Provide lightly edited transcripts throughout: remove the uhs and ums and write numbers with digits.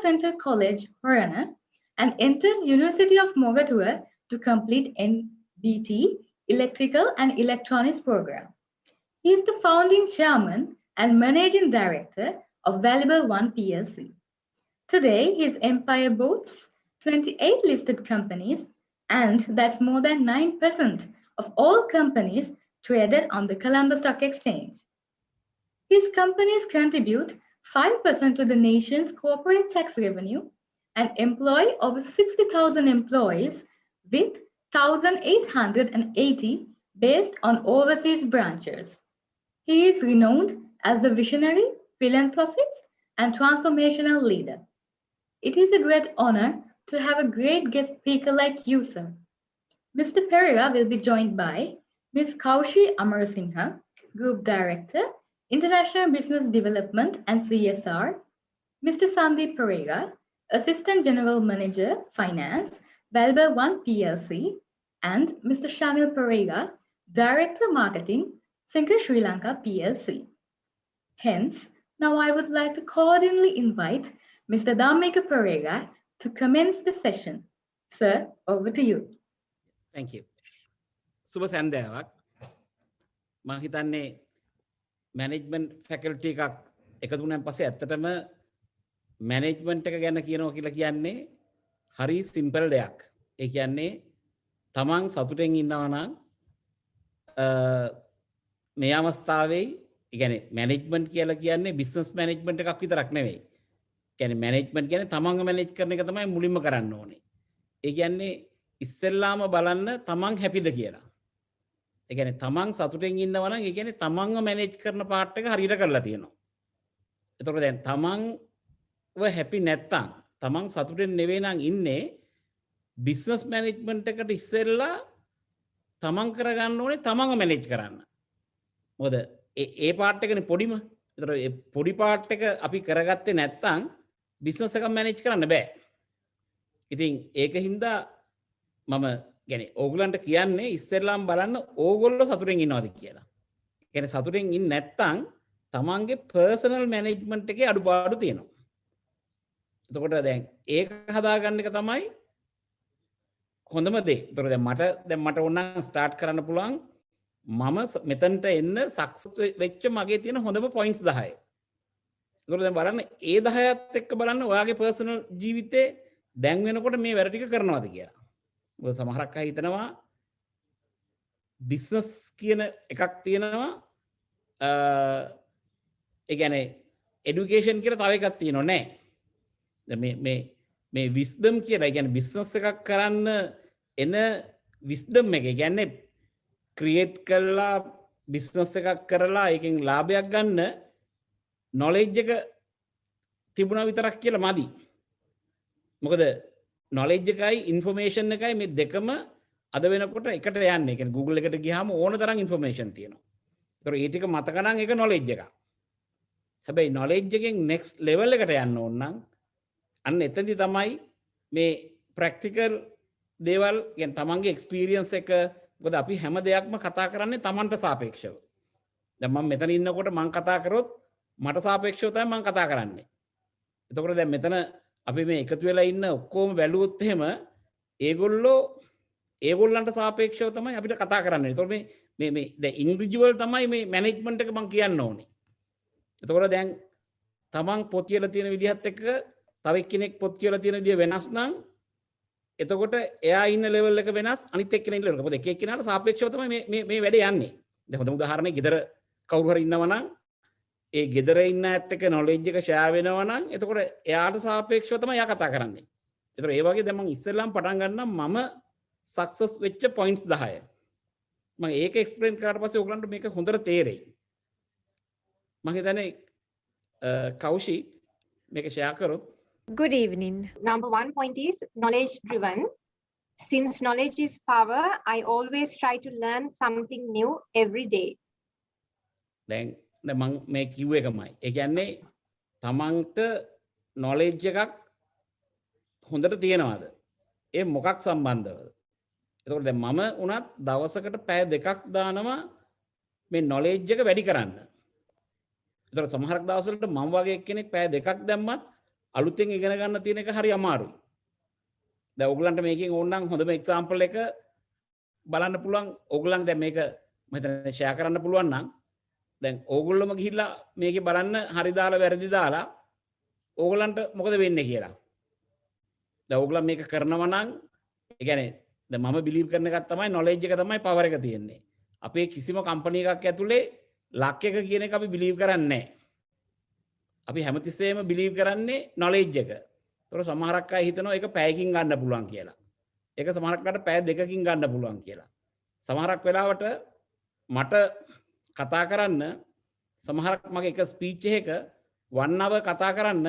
Center College, Horana, and entered University of Mogatua to complete NBT, Electrical and Electronics program. He is the founding chairman and managing director of Vallibel 1 PLC. Today, his empire boasts 28 listed companies, and that's more than 9% of all companies traded on the Colombo Stock Exchange. His companies contribute 5% to the nation's corporate tax revenue and employ over 60,000 employees with 1,880 based on overseas branches. He is renowned as a visionary, philanthropist, and transformational leader. It is a great honor to have a great guest speaker like you, sir. Mr. Perera will be joined by Ms. Kaushi Amarasinghe, Group Director, International Business Development and CSR, Mr. Sandeep Perera, Assistant General Manager, Finance, Vallibel 1 PLC, and Mr. Shamil Perera, Director Marketing, Synca Sri Lanka PLC. Hence, now I would like to cordially invite Mr. Dhammika Perera to commence the session. Sir, over to you. Thank you. සුබ සන්ධ්‍යාවක්. මම හිතන්නේ management faculty එකක් එකතු වුණාන් පස්සේ ඇත්තටම management එක ගැන කියනවා කියලා කියන්නේ හරි සිම්පල් දෙයක්. ඒ කියන්නේ තමන් සතුටෙන් ඉන්නවා නම් මේ අවස්ථාවේ ඒ කියන්නේ මැනේජ්මන්ට් කියලා කියන්නේ බිස්නස් මැනේජ්මන්ට් එකක් විතරක් නෙවෙයි. කියන්නේ මැනේජ්මන්ට් කියන්නේ තමන්ව මැනේජ් කරන එක තමයි මුලින්ම කරන්න ඕනේ. ඒ කියන්නේ ඉස්සෙල්ලාම බලන්න තමන් හැපිද කියලා. ඒ කියන්නේ තමන් සතුටෙන් ඉන්නවා නම් ඒ කියන්නේ තමන්ව මැනේජ් කරන පාර්ට් එක හරියට කරලා තියෙනවා. එතකොට දැන් තමන්ව හැපි නැත්තම් තමන් සතුටෙන් නෙවෙයි නම් ඉන්නේ බිස්නස් මැනේජ්මන්ට් එකට ඉස්සෙල්ලා තමන් කරගන්න ඕනේ තමන්ව මැනේජ් කරන්න. මොකද ඒ පාර්ට් එකනේ පොඩිම. ඒතර ඒ පොඩි පාර්ට් එක අපි කරගත්තේ නැත්තම් බිස්නස් එක මැනේජ් කරන්න බෑ. ඉතින් ඒකින්ද මම කියන්නේ ඕගලන්ට කියන්නේ ඉස්සෙල්ලාම බලන්න ඕගොල්ලෝ සතුටින් ඉන්නවද කියලා. කියන්නේ සතුටින් ඉන්නේ නැත්තම් තමන්ගේ පර්සනල් මැනේජ්මන්ට් එකේ අඩුපාඩු තියෙනවා. එතකොට දැන් ඒක හදාගන්න එක තමයි හොඳම දේ. එතකොට දැන් මට ඕනනම් ස්ටාර්ට් කරන්න පුළුවන් මම මෙතනට එන්න සක්සස් වෙච්ච මගේ තියෙන හොඳම පොයින්ට්ස් 10. එතකොට දැන් බලන්න ඒ 10ත් එක්ක බලන්න ඔයාගේ පර්සනල් ජීවිතේ දැන් වෙනකොට මේ වැඩ ටික කරනවද කියලා. මොකද සමහරක් අය හිතනවා බිස්නස් කියන එකක් තියෙනවා ඒ කියන්නේ এডুকেෂන් කියලා තව එකක් තියෙනවා නෑ. දැන් මේ විස්ඩම් කියලා, ඒ කියන්නේ බිස්නස් එකක් කරන්න එන විස්ඩම් එක, ඒ කියන්නේ ක්‍රියේට් කරලා බිස්නස් එකක් කරලා ඒකෙන් ලාභයක් ගන්න නොලෙජ් එක තිබුණා විතරක් කියලා මදි. මොකද නොලෙජ් එකයි ඉන්ෆර්මේෂන් එකයි මේ දෙකම අද වෙනකොට එකට යන්නේ. ඒ කියන්නේ Google එකට ගියාම ඕන තරම් ඉන්ෆර්මේෂන් තියෙනවා. ඒතර ඒ ටික මතක නම් ඒක නොලෙජ් එකක්. හැබැයි නොලෙජ් එකෙන් නෙක්ස්ට් ලෙවල් එකට යන්න ඕන නම් අන්න එතනදි තමයි මේ ප්‍රැක්ටිකල් දේවල්, කියන්නේ තමන්ගේ එක්ස්පීරියන්ස් එක. මොකද අපි හැම දෙයක්ම කතා කරන්නේ තමන්ට සාපේක්ෂව. දැන් මම මෙතන ඉන්නකොට මම කතා කරොත් මට සාපේක්ෂව තමයි මම කතා කරන්නේ. එතකොට දැන් මෙතන අපි මේ එකතු වෙලා ඉන්න ඔක්කොම බැලුවොත් එහෙම ඒගොල්ලන්ට සාපේක්ෂව තමයි අපිට කතා කරන්නේ. එතකොට මේ දැන් ඉන්ඩිවිජුවල් තමයි මේ මැනේජ්මන්ට් එක මම කියන්න ඕනේ. එතකොට දැන් තමන් පොත් කියලා තියෙන විදිහත් එක්ක තව එක්කෙනෙක් පොත් කියලා තියෙන විදිහ වෙනස් නම් එතකොට එයා ඉන්න ලෙවල් එක වෙනස්, අනිත් එක්කෙනා ඉන්න ලෙවල් එක. මොකද එක එක්කෙනාට සාපේක්ෂව තමයි මේ වැඩේ යන්නේ. දැන් හොඳම උදාහරණයක් ගෙදර කවුරු හරි ඉන්නවා නම් ඒ ගෙදර ඉන්න ඇත්ත එක්ක නොලෙජ් එක ෂෙයා වෙනවා නම් එතකොට එයාට සාපේක්ෂව තමයි එයා කතා කරන්නේ. ඒතර ඒ වගේ දැන් මම ඉස්සෙල්ලාම පටන් ගන්නම් මම සක්සස් වෙච්ච පොයින්ට්ස් 10. මම ඒක එක්ස්ප්ලেইন කරාට පස්සේ ඔයගලන්ට මේක හොඳට තේරෙයි. මම හිතන්නේ කෞෂි මේක ෂෙයා කරොත්. Good evening. Number 1 point is knowledge driven. Since knowledge is power, I always try to learn something new every day. දැන් මම මේ කිව්ව එකමයි. ඒ කියන්නේ තමන්ට knowledge එකක් හොඳට තියෙනවද? ඒ මොකක් සම්බන්ධවද? එතකොට දැන් මම උනත් දවසකට පැය 2ක් දානවා මේ knowledge එක වැඩි කරන්න. එතකොට සමහරක් දවස්වලට මම වගේ කෙනෙක් පැය 2ක් දැම්මත් අලුතෙන් ඉගෙන ගන්න තියෙන එක හරි අමාරුයි. දැන් ඕගලන්ට මේකෙන් ඕනනම් හොඳම එක්සැම්පල් එක බලන්න පුළුවන්. ඕගලන් දැන් මේක මම හිතන්නේ ෂෙයා කරන්න පුළුවන් නම් දැන් ඕගොල්ලොම ගිහිල්ලා මේකේ බලන්න හරි දාලා වැරදි දාලා ඕගලන්ට මොකද වෙන්නේ කියලා. දැන් ඕගලන් මේක කරනවා නම් ඒ කියන්නේ දැන් මම බිලීව් කරන එකක් තමයි නොලෙජ් එක තමයි පවර් එක තියෙන්නේ. අපේ කිසිම කම්පැනි එකක් ඇතුලේ ලක් එක කියන එක අපි බිලීව් කරන්නේ නැහැ. අපි හැමතිස්සෙම බිලීව් කරන්නේ නොලෙජ් එක. ඒතර සමහරක් අය හිතනවා ඒක පැයකින් ගන්න පුළුවන් කියලා. ඒක සමහරක්කට පැය දෙකකින් ගන්න පුළුවන් කියලා. සමහරක් වෙලාවට මට කතා කරන්න සමහරක් මගේ එක ස්පීච් එකක 1 hour කතා කරන්න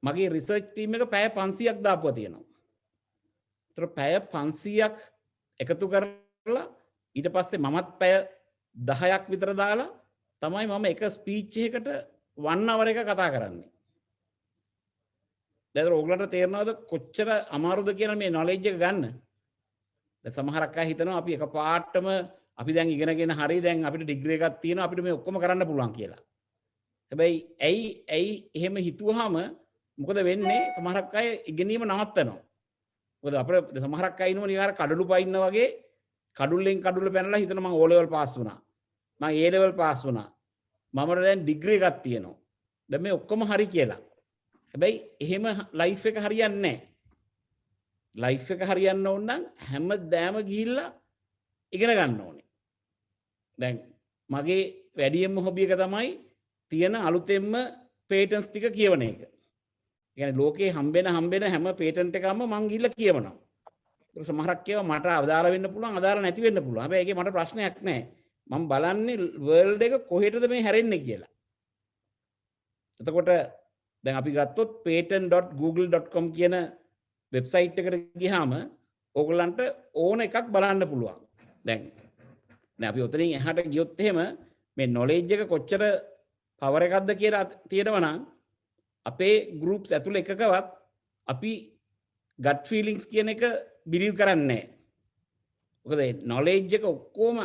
මගේ රිසර්ච් ටීම් එක පැය 500ක් දාපුවා තියෙනවා. ඒතර පැය 500ක් එකතු කරලා ඊට පස්සේ මමත් පැය 10ක් විතර දාලා තමයි මම එක ස්පීච් එකකට 1 hour එක කතා කරන්නේ. දැන් ඕගලන්ට තේරෙනවද කොච්චර අමාරුද කියලා මේ නොලෙජ් එක ගන්න? දැන් සමහරක් අය හිතනවා අපි එකපාරටම අපි දැන් ඉගෙනගෙන හරි දැන් අපිට ඩිග්‍රී එකක් තියෙනවා අපිට මේ ඔක්කොම කරන්න පුළුවන් කියලා. හැබැයි ඇයි එහෙම හිතුවාම මොකද වෙන්නේ? සමහරක් අය ඉගෙනීම නවත්තනවා. මොකද අපිට සමහරක් අය ඉන්නවා නිකාර කඩළු පයින්න වගේ කඩුල්ලෙන් කඩුල්ල පැනලා හිතනවා මම O level පාස් වුණා. මම A level පාස් වුණා. මම දැන් ඩිග්‍රී එකක් තියෙනවා. දැන් මේ ඔක්කොම හරි කියලා. හැබැයි එහෙම ලයිෆ් එක හරියන්නේ නැහැ. ලයිෆ් එක හරියන්න ඕන නම් හැමදාම ගිහිල්ලා ඉගෙන ගන්න ඕනේ. දැන් මගේ වැඩියෙන්ම හොබි එක තමයි තියෙන අලුතෙන්ම පේටන්ට්ස් ටික කියවන එක. ඒ කියන්නේ ලෝකේ හම්බෙන හැම පේටන්ට් එකක්ම මං ගිහිල්ලා කියවනවා. ඒක සමහරක් ඒවා මට අදාළ වෙන්න පුළුවන්, අදාළ නැති වෙන්න පුළුවන්. හැබැයි ඒකේ මට ප්‍රශ්නයක් නැහැ. මම බලන්නේ වර්ල්ඩ් එක කොහෙටද මේ හැරෙන්නේ කියලා. එතකොට දැන් අපි ගත්තොත් patent.google.com කියන වෙබ්සයිට් එකට ගියාම ඕගොල්ලන්ට ඕන එකක් බලන්න පුළුවන්. දැන් අපි උතනින් එහාට ගියොත් එහෙම මේ නොලෙජ් එක කොච්චර පවර් එකක්ද කියලා තියෙනවා නම් අපේ ගෲප්ස් ඇතුළේ එකකවත් අපි ගට් ෆීලිංග්ස් කියන එක බිලීව් කරන්නේ නැහැ. මොකද නොලෙජ් එක ඔක්කොම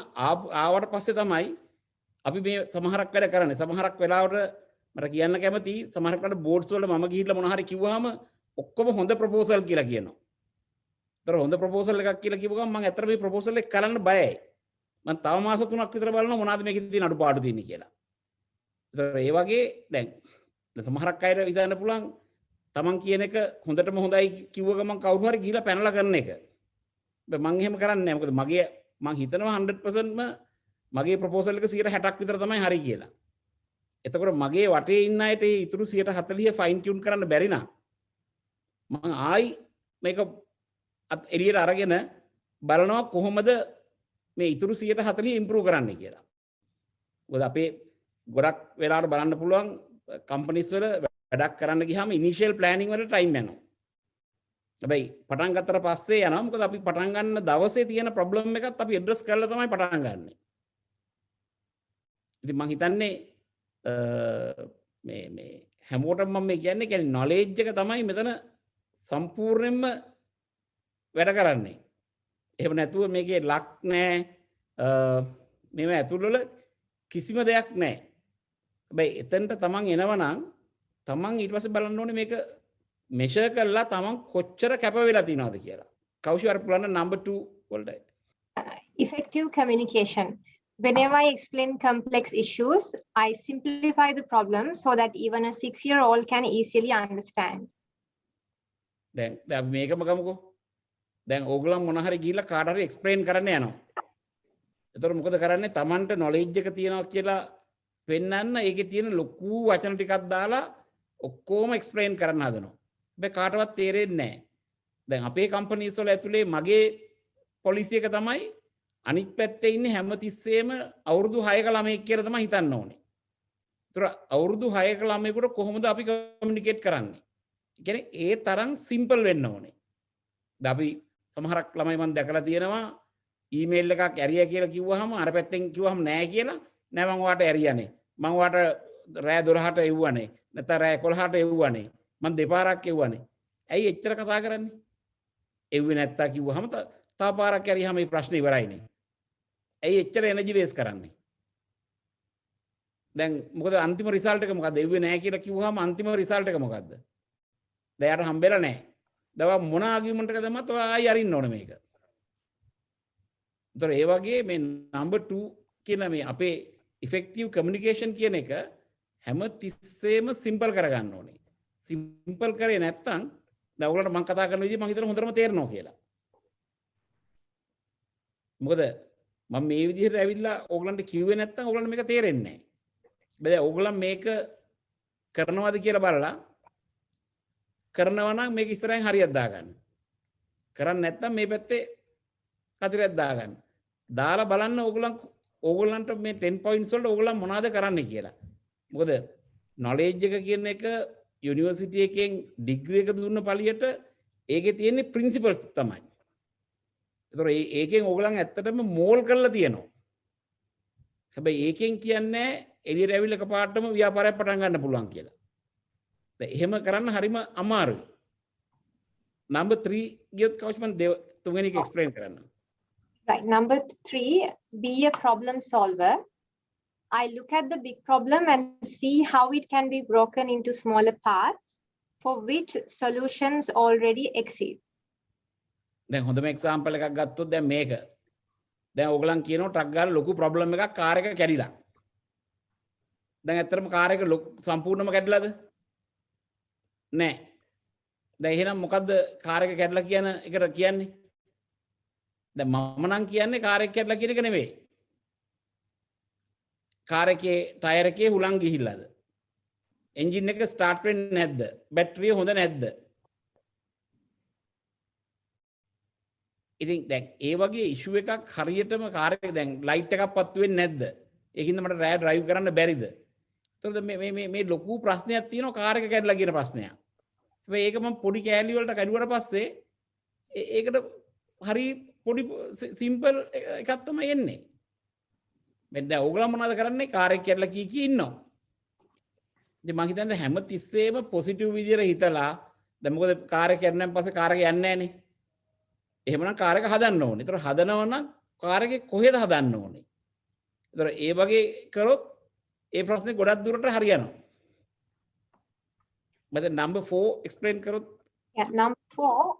ආවට පස්සේ තමයි අපි මේ සමහරක් වැඩ කරන්නේ. සමහරක් වෙලාවට මට කියන්න කැමති සමහරක් වෙලාවට බෝඩ්ස් වල මම ගිහිල්ලා මොන හරි කිව්වහම ඔක්කොම හොඳ ප්‍රොපෝසල් කියලා කියනවා. ඒතර හොඳ ප්‍රොපෝසල් එකක් කියලා කිව්ව ගමන් මම ඇත්තට මේ ප්‍රොපෝසල් එක කරන්න බයයි. මම තව මාස 3ක් විතර බලනවා මොනවද මේකේ තියෙන අඩුපාඩු තියෙන්නේ කියලා. ඒතර ඒ වගේ දැන් සමහරක් අයට හිතන්න පුළුවන් තමන් කියන එක හොඳටම හොඳයි කිව්ව ගමන් කවුරු හරි ගිහිල්ලා පැනලා කරන එක. මම එහෙම කරන්නේ නැහැ. මොකද මම හිතනවා 100%ම මගේ ප්‍රොපෝසල් එක 60ක් විතර තමයි හරි කියලා. එතකොට මගේ වටේ ඉන්න අයට ඒ ඉතුරු 140 ෆයින් ටියුන් කරන්න බැරි නම් මම ආයි මේක එළියට අරගෙන බලනවා කොහොමද මේ ඉතුරු 140 ඉම්ප්‍රූව් කරන්න කියලා. මොකද අපේ ගොඩක් වෙලාවට බලන්න පුළුවන් කම්පනීස් වල වැඩක් කරන්න ගියාම ඉනිෂියල් ප්ලෑනින් වල ටයිම් යනවා. හැබැයි පටන් ගත්තට පස්සේ යනවා. මොකද අපි පටන් ගන්න දවසේ තියෙන ප්‍රොබ්ලම් එකත් අපි ඇඩ්‍රස් කරලා තමයි පටන් ගන්නෙ. ඉතින් මම හිතන්නේ මේ හැමෝටම මම කියන්නේ නොලෙජ් එක තමයි මෙතන සම්පූර්ණයෙන්ම වැඩ කරන්නේ. එහෙම නැතුව මේකේ ලක් නැහැ. මේව ඇතුළ වල කිසිම දෙයක් නැහැ. හැබැයි එතනට තමන් එනවනම් තමන් ඊට පස්සේ බලන්න ඕනේ මේක මෙෂර් කරලා තමන් කොච්චර කැප වෙලා තියෙනවද කියලා. කෞෂි අර පුළුවන් නම්බර් 2 වලට. Effective communication. Whenever I explain complex issues, I simplify the problem so that even a 6-year-old can easily understand. දැන් අපි මේකම ගමුකෝ. දැන් ඕගොල්ලෝ මොන හරි ගිහිල්ලා කාට හරි එක්ස්ප්ලেইন කරන්න යනවා. එතකොට මොකද කරන්නේ? Tamanට knowledge එක තියෙනවා කියලා පෙන්වන්න ඒකේ තියෙන ලොකු වචන ටිකක් දාලා ඔක්කොම එක්ස්ප්ලেইন කරන්න හදනවා. හැබැයි කාටවත් තේරෙන්නේ නැහැ. දැන් අපේ කම්පනීස් වල ඇතුලේ මගේ පොලිසි එක තමයි අනිත් පැත්තේ ඉන්නේ හැමතිස්සෙම අවුරුදු 6ක ළමයෙක් කියලා තමයි හිතන්න ඕනේ. ඒතර අවුරුදු 6ක ළමයෙකුට කොහොමද අපි කමියුනිකේට් කරන්නේ? ඒ කියන්නේ ඒ තරම් සිම්පල් වෙන්න ඕනේ. දැන් අපි සමහරක් ළමයි මම දැකලා තියෙනවා ඊමේල් එකක් ඇරියා කියලා කිව්වහම අර පැත්තෙන් කිව්වහම නෑ කියලා නෑ මම ඔයාට ඇරියානේ. මම ඔයාට රෑ 12ට එව්වනේ. නැත්නම් රෑ 11ට එව්වනේ. මම දෙපාරක් එව්වනේ. ඇයි එච්චර කතා කරන්නේ? එව්වේ නැත්තා කිව්වහම තව පාරක් ඇරියාම මේ ප්‍රශ්නේ ඉවරයිනේ. ඇයි එච්චර එනර්ජි වේස් කරන්නේ? දැන් මොකද අන්තිම රිසල්ට් එක මොකද්ද? එව්වේ නැහැ කියලා කිව්වහම අන්තිම රිසල්ට් එක මොකද්ද? දැන් යාට හම්බෙලා නැහැ. දැන් මොන ආගියුමන්ට් එක දැම්මත් ඔයා ආයි අරින්න ඕනේ මේක. ඒතර ඒ වගේ මේ නම්බර් 2 කියන මේ අපේ effective communication කියන එක හැම තිස්සෙම සිම්පල් කරගන්න ඕනේ. සිම්පල් කරේ නැත්තම් දැන් ඔයගොල්ලන්ට මම කතා කරන විදිහ මම හිතන හොඳටම තේරෙනවා කියලා. මොකද මම මේ විදිහට ඇවිල්ලා ඕගලන්ට කිව්වේ නැත්තම් ඕගලන්ට මේක තේරෙන්නේ නැහැ. බෑ ඕගලන් මේක කරනවද කියලා බලලා කරනවා නම් මේක ඉස්සරහින් හරියට දාගන්න. කරන්නේ නැත්තම් මේ පැත්තේ කතරයක් දාගන්න. දාලා බලන්න ඕගලන්ට මේ 10 points වලට ඕගලන් මොනවද කරන්නේ කියලා. මොකද knowledge එක කියන එක යුනිවර්සිටි එකෙන් ඩිග්‍රී එක දුන්න පළියට ඒකේ තියෙන්නේ principles තමයි. ඒතර ඒකෙන් ඕගලන් ඇත්තටම මෝල් කරලා තියෙනවා. හැබැයි ඒකෙන් කියන්නේ එළියට ඇවිල්ලා එකපාරටම ව්‍යාපාරයක් පටන් ගන්න පුළුවන් කියලා. දැන් එහෙම කරන්න හරිම අමාරුයි. number 3 ගියොත් කවුච් මම තුන්වෙනි එක එක්ස්ප්ලেইন කරන්න. Right. Number 3, be a problem solver. I look at the big problem and see how it can be broken into smaller parts for which solutions already exist. දැන් හොඳම එක්සාම්පල් එකක් ගත්තොත් දැන් මේක. දැන් ඕගලන් කියනවා ට්‍රක් ගාලා ලොකු ප්‍රොබ්ලම් එකක් කාර් එක කැඩිලා. දැන් ඇත්තටම කාර් එක සම්පූර්ණයෙන්ම කැඩිලාද? නෑ. දැන් එහෙනම් මොකද්ද කාර් එක කැඩලා කියන එකට කියන්නේ? දැන් මම නම් කියන්නේ කාර් එක කැඩලා කියන එක නෙවෙයි. කාර් එකේ ටයර් එකේ හුලං ගිහිල්ලාද? එන්ජින් එක ස්ටාර්ට් වෙන්නේ නැද්ද? බැටරිය හොඳ නැද්ද? ඉතින් දැන් ඒ වගේ ඉෂුව එකක් හරියටම කාර් එක දැන් ලයිට් එකක් පත්තු වෙන්නේ නැද්ද? ඒකින්ද මට රෑ ඩ්‍රයිව් කරන්න බැරිද? එතකොට මේ ලොකු ප්‍රශ්නයක් තියෙනවා කාර් එක කැඩලා කියන ප්‍රශ්නයක්. හැබැයි ඒක මම පොඩි කෑලි වලට කැඩුවට පස්සේ ඒකට හරි පොඩි සිම්පල් එකක් තමයි එන්නේ. දැන් ඕගොල්ලෝ මොනවද කරන්නේ? කාර් එක කැඩලා කී ඉන්නවා. ඉතින් මම හිතන්නේ හැම තිස්සෙම පොසිටිව් විදියට හිතලා දැන් මොකද කාර් එක කැඩුණාන් පස්සේ කාර් එක යන්නේ නැහනේ. එහෙමනම් කාර් එක හදන්න ඕනේ. ඒතර හදනවා නම් කාර් එකේ කොහෙද හදන්න ඕනේ? ඒතර ඒ වගේ කරොත් ඒ ප්‍රශ්නේ ගොඩක් දුරට හරියනවා. මම number 4 explain කරොත්. Yeah, number 4,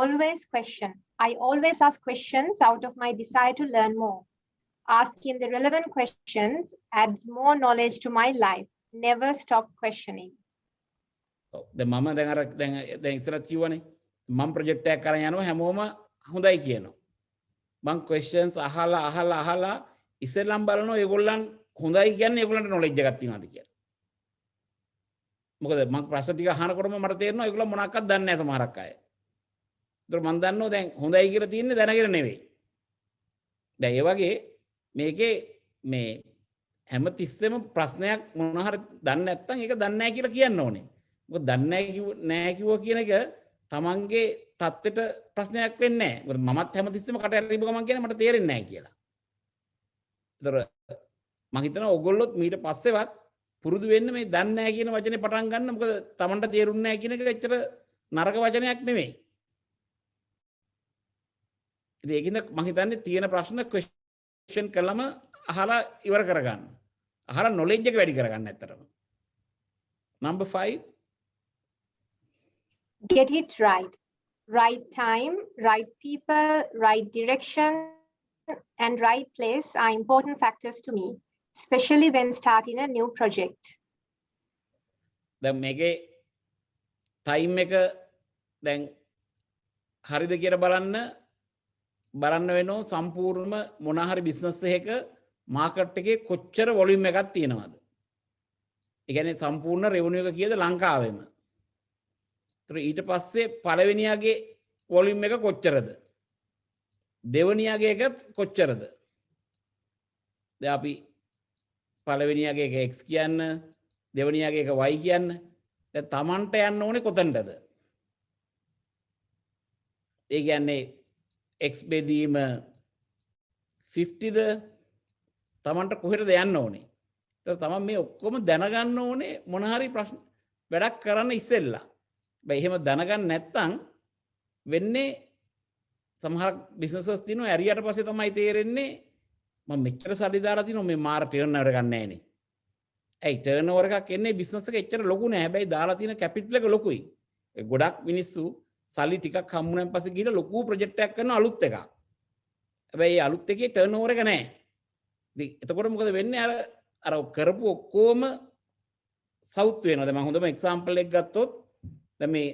always question. I always ask questions out of my desire to learn more. Asking the relevant questions adds more knowledge to my life. Never stop questioning. දැන් මම දැන් ඉස්සරත් කිව්වනේ මම ප්‍රොජෙක්ට් එකක් කරන් යනවා හැමෝම හොඳයි කියනවා. මම questions අහලා ඉස්සෙල්ලම් බලනවා ඒගොල්ලන් හොඳයි කියන්නේ ඒගොල්ලන්ට knowledge එකක් තියෙනවද කියලා. මොකද මම ප්‍රශ්න ටික අහනකොටම මට තේරෙනවා ඒගොල්ලෝ මොනක්වත් දන්නේ නැහැ සමහරක් අය. ඒතර මම දන්නවා දැන් හොඳයි කියලා තියෙන්නේ දැනගෙන නෙවෙයි. දැන් ඒ වගේ මේකේ මේ හැම තිස්සෙම ප්‍රශ්නයක් මොන හරි දන්නේ නැත්නම් ඒක දන්නේ නැහැ කියලා කියන්න ඕනේ. මොකද දන්නේ නැහැ කිව්වා කියන එක තමන්ගේ தත්ත්වෙට ප්‍රශ්නයක් වෙන්නේ නැහැ. මොකද මමත් හැම තිස්සෙම කට ඇරිපු ගමන් කියන්නේ මට තේරෙන්නේ නැහැ කියලා. ඒතර මම හිතනවා ඔයගොල්ලොත් ඊට පස්සේවත් පුරුදු වෙන්න මේ දන්නේ නැහැ කියන වචනේ පටන් ගන්න. මොකද තමන්ට තේරුන්නේ නැහැ කියන එක එච්චර නරක වචනයක් නෙමෙයි. ඉතින් ඒකින්ද මම හිතන්නේ තියෙන ප්‍රශ්න ක්වෙස්චන් කළම අහලා ඉවර කරගන්න. අහලා knowledge එක වැඩි කරගන්න ඇත්තටම. Number 5. Get it right. Right time, right people, right direction, and right place are important factors to me, especially when starting a new project. දැන් මේකේ ටයිම් එක දැන් හරිද කියලා බලන්න වෙනවා සම්පූර්ණම මොන හරි බිස්නස් එකක මාකට් එකේ කොච්චර වොලියුම් එකක් තියෙනවද? ඒ කියන්නේ සම්පූර්ණ රෙවෙනියු එක කීයද ලංකාවෙම? ඒතර ඊට පස්සේ පළවෙනියගේ වොලියුම් එක කොච්චරද? දෙවෙනියගේ එකත් කොච්චරද? දැන් අපි පළවෙනියගේ එක x කියන්න, දෙවෙනියගේ එක y කියන්න. දැන් Tamanට යන්න ඕනේ කොතනටද? ඒ කියන්නේ x බෙදීම 50ද? Tamanට කොහෙටද යන්න ඕනේ? ඒතර Taman මේ ඔක්කොම දැනගන්න ඕනේ මොන හරි ප්‍රශ්න වැඩක් කරන්න ඉස්සෙල්ලා. බෑ එහෙම දැනගන්න නැත්නම් වෙන්නේ සමහර බිස්නසස් තියෙනවා ඇරියට පස්සේ තමයි තේරෙන්නේ මම මෙච්චර සල්ලි දාලා තිනවා මේ මාර ටර්න් ඕවර් ගන්න නැහැ නේ. ඇයි ටර්නෝවර් එකක් එන්නේ බිස්නස් එක එච්චර ලොකු නෑ. හැබැයි දාලා තියෙන කැපිටල් එක ලොකුයි. ගොඩක් මිනිස්සු සල්ලි ටිකක් හම්බුනන් පස්සේ ගිහලා ලොකු ප්‍රොජෙක්ට් එකක් කරන අලුත් එකක්. හැබැයි ඒ අලුත් එකේ ටර්නෝවර් එක නෑ. ඉතින් එතකොට මොකද වෙන්නේ? අර කරපු ඔක්කොම සවුත් වෙනවා. දැන් මම හොඳම එක්සැම්පල් එකක් ගත්තොත් දැන් මේ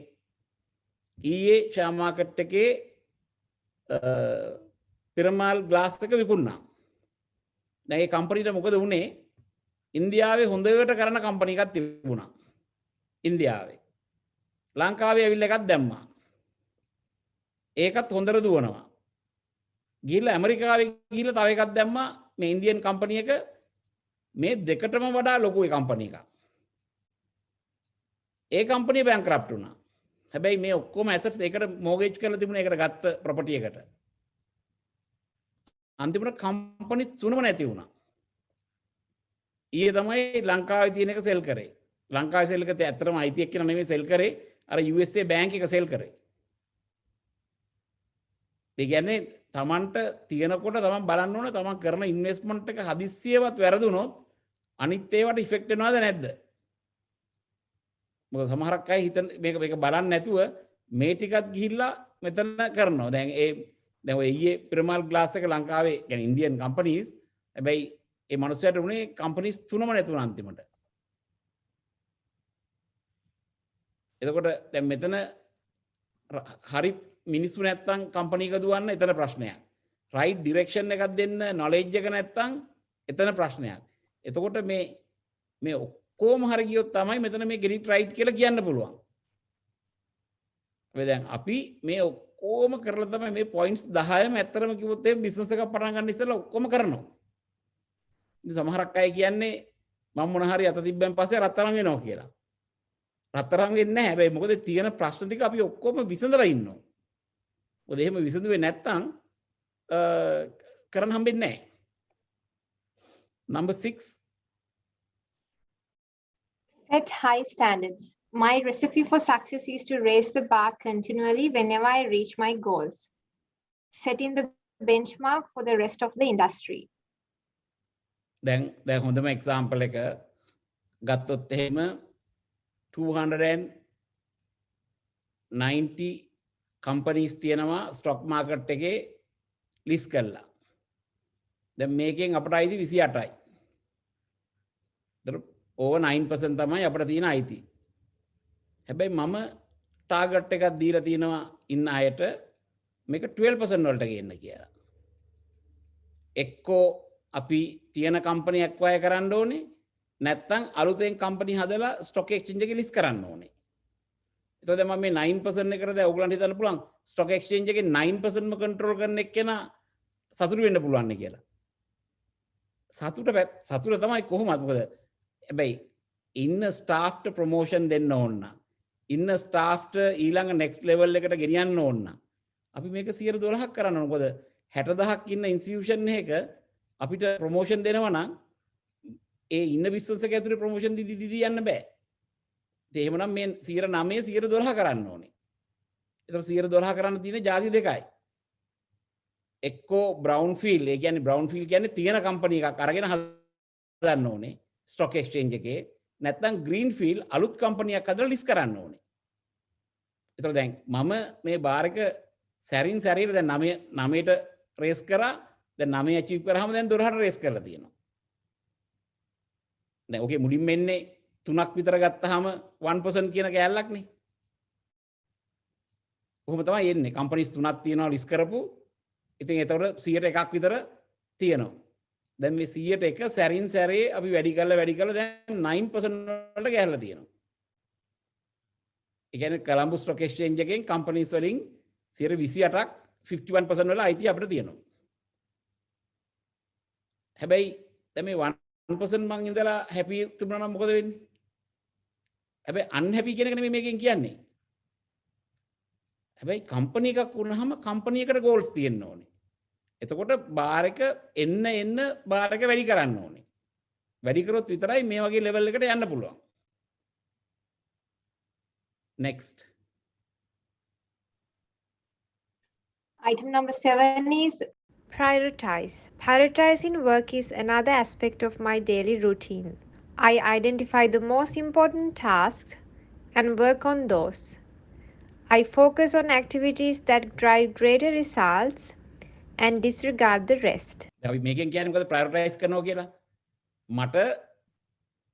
ඊයේ ෂෙයා මාකට් එකේ පිරමාල් ග්ලාස් එක විකුණා. දැන් ඒ කම්පැනිට මොකද වුනේ? ඉන්දියාවේ හොඳට කරන කම්පැනි එකක් තිබුණා. ඉන්දියාවේ. ලංකාවේ ඇවිල්ලා එකක් දැම්මා. ඒකත් හොඳට දුවනවා. ගිහිල්ලා ඇමරිකාවේ ගිහිල්ලා තව එකක් දැම්මා. මේ ඉන්දියන් කම්පැනි එක මේ දෙකටම වඩා ලොකු කම්පැනි එකක්. ඒ කම්පැනි බැංක්‍රප්ට් වුණා. හැබැයි මේ ඔක්කොම ඇසට්ස් ඒකට මෝගේජ් කරලා තිබුණා ඒකට ගත්ත ප්‍රොපර්ටි එකට. අන්තිමට කම්පැනි තුනම නැති වුණා. ඊයේ තමයි ලංකාවේ තියෙන එක සෙල් කරේ. ලංකාවේ සෙල් කරේ ඇත්තටම අයිති එක්කන නෙමෙයි සෙල් කරේ. අර USA බැංක් එක සෙල් කරේ. ඒ කියන්නේ Tamanට තියෙනකොට Taman බලන්න ඕනේ Taman කරන ඉන්වෙස්ට්මන්ට් එක හදිස්සියවත් වැරදුනොත් අනිත් ඒවට ඉෆෙක්ට් වෙනවද නැද්ද? මොකද සමහරක් අය හිතන මේක බලන්නේ නැතුව මේ ටිකත් ගිහිල්ලා මෙතන කරනවා. දැන් ඔය ඊයේ පිරමාල් ග්ලාස් එක ලංකාවේ يعني ඉන්දියන් කම්පනීස් හැබැයි ඒ මනුස්සයාට උනේ කම්පනීස් තුනම නැතුණා අන්තිමට. එතකොට දැන් මෙතන හරි මිනිස්සු නැත්තම් කම්පැනි එක දුවන්න එතන ප්‍රශ්නයක්. රයිට් ඩිරෙක්ෂන් එකක් දෙන්න නොලෙජ් එක නැත්තම් එතන ප්‍රශ්නයක්. එතකොට මේ ඔක්කොම හරි ගියොත් තමයි මෙතන මේ ගෙනිට් රයිට් කියලා කියන්න පුළුවන්. දැන් අපි මේ ඔක්කොම කරලා තමයි මේ පොයින්ට්ස් 10ම ඇත්තරම කිව්වොත් එහෙනම් බිස්නස් එකක් පටන් ගන්න ඉස්සෙල්ලා ඔක්කොම කරනවා. ඉතින් සමහරක් අය කියන්නේ මම මොන හරි අත තිබ්බෙන් පස්සේ රත්තරන් වෙනවා කියලා. රත්තරන් වෙන්නේ නැහැ. හැබැයි මොකද තියෙන ප්‍රශ්න ටික අපි ඔක්කොම විසඳලා ඉන්නවා. මොකද එහෙම විසඳුවේ නැත්තම් කරන්න හම්බෙන්නේ නැහැ. Number 6. Set high standards. My recipe for success is to raise the bar continually whenever I reach my goals, setting the benchmark for the rest of the industry. දැන් හොඳම එක්සැම්පල් එක ගත්තොත් එහෙම 290 කම්පනීස් තියෙනවා ස්ටොක් මාකට් එකේ list කරලා. දැන් මේකෙන් අපට අයිති 28යි. ඒතර over 9% තමයි අපිට තියෙන අයිති. හැබැයි මම ටාගට් එකක් දීලා තියෙනවා ඉන්න අයට මේක 12% වලට ගේන්න කියලා. එක්කෝ අපි තියෙන කම්පැනි ඇක්වයර් කරන්න ඕනේ නැත්නම් අලුතෙන් කම්පැනි හදලා ස්ටොක් එක්ස්චේන්ජ් එකේ ලිස්ට් කරන්න ඕනේ. එතකොට දැන් මම මේ 9% එකට දැන් ඔයගලන්ට හිතන්න පුළුවන් ස්ටොක් එක්ස්චේන්ජ් එකේ 9%ම කන්ට්‍රෝල් කරන එක්කෙනා සතුටු වෙන්න පුළුවන් නේ කියලා. සතුට තමයි කොහොමද? මොකද හැබැයි ඉන්න ස්ටාෆ්ට ප්‍රොමෝෂන් දෙන්න ඕන. ඉන්න ස්ටාෆ්ට ඊළඟ නෙක්ස්ට් ලෙවල් එකට ගෙනියන්න ඕන. අපි මේක 112ක් කරන්න ඕන. මොකද 60000ක් ඉන්න ඉන්ස්ටිටියුෂන් එකක අපිට ප්‍රොමෝෂන් දෙනවා නම් ඒ ඉන්න බිස්නස් එක ඇතුලේ ප්‍රොමෝෂන් දීදී යන්න බෑ. ඒ එහෙමනම් මේ 109 112 කරන්න ඕනේ. ඒතර 112 කරන්න තියෙන ಜಾති දෙකයි. එක්කෝ බ්‍රවුන් ෆීල්ඩ්, ඒ කියන්නේ බ්‍රවුන් ෆීල්ඩ් කියන්නේ තියෙන කම්පැනි එකක් අරගෙන හදන්න ඕනේ ස්ටොක් එක්ස්චේන්ජ් එකේ. නැත්නම් ග්‍රීන් ෆීල්ඩ් අලුත් කම්පැනියක් හදලා ලිස්ට් කරන්න ඕනේ. ඒතර දැන් මම මේ බාර් එක සැරින් සැරේට දැන් 9ට රේස් කරා. දැන් 9 අචීව් කරාම දැන් 12ට රේස් කරලා තියෙනවා. දැන් ඕකේ මුලින්ම එන්නේ 3ක් විතර ගත්තාම 1% කියන කෑල්ලක් නේ. කොහොම තමයි එන්නේ. කම්පැනිස් 3ක් තියෙනවා ලිස්ට් කරපු. ඉතින් ඒතකොට 100ට එකක් විතර තියෙනවා. දැන් මේ 100ට එක සැරින් සැරේ අපි වැඩි කරලා දැන් 9% වලට ගෑහලා තියෙනවා. ඒ කියන්නේ කොලම්බෝ ස්ටොක් එක්ස්චේන්ජ් එකෙන් කම්පැනිස් වලින් 28ක් 51% වල අයිතිය අපිට තියෙනවා. හැබැයි දැන් මේ 1% මං ඉඳලා හැපි තිබුණා නම් මොකද වෙන්නේ? හැබැයි අන්හැපි කියන එක නෙමෙයි මේකෙන් කියන්නේ. හැබැයි කම්පැනි එකක් වුණාම කම්පැනි එකට ගෝල්ස් තියෙන්න ඕනේ. එතකොට බාර් එක එන්න බාර් එක වැඩි කරන්න ඕනේ. වැඩි කරොත් විතරයි මේ වගේ ලෙවල් එකට යන්න පුළුවන්. Next. Item number 7 is prioritize. Prioritizing work is another aspect of my daily routine. I identify the most important tasks and work on those. I focus on activities that drive greater results and disregard the rest. අපි මේකෙන් කියන්නේ මොකද ප්‍රයොරිටයිස් කරනවා කියලා? මට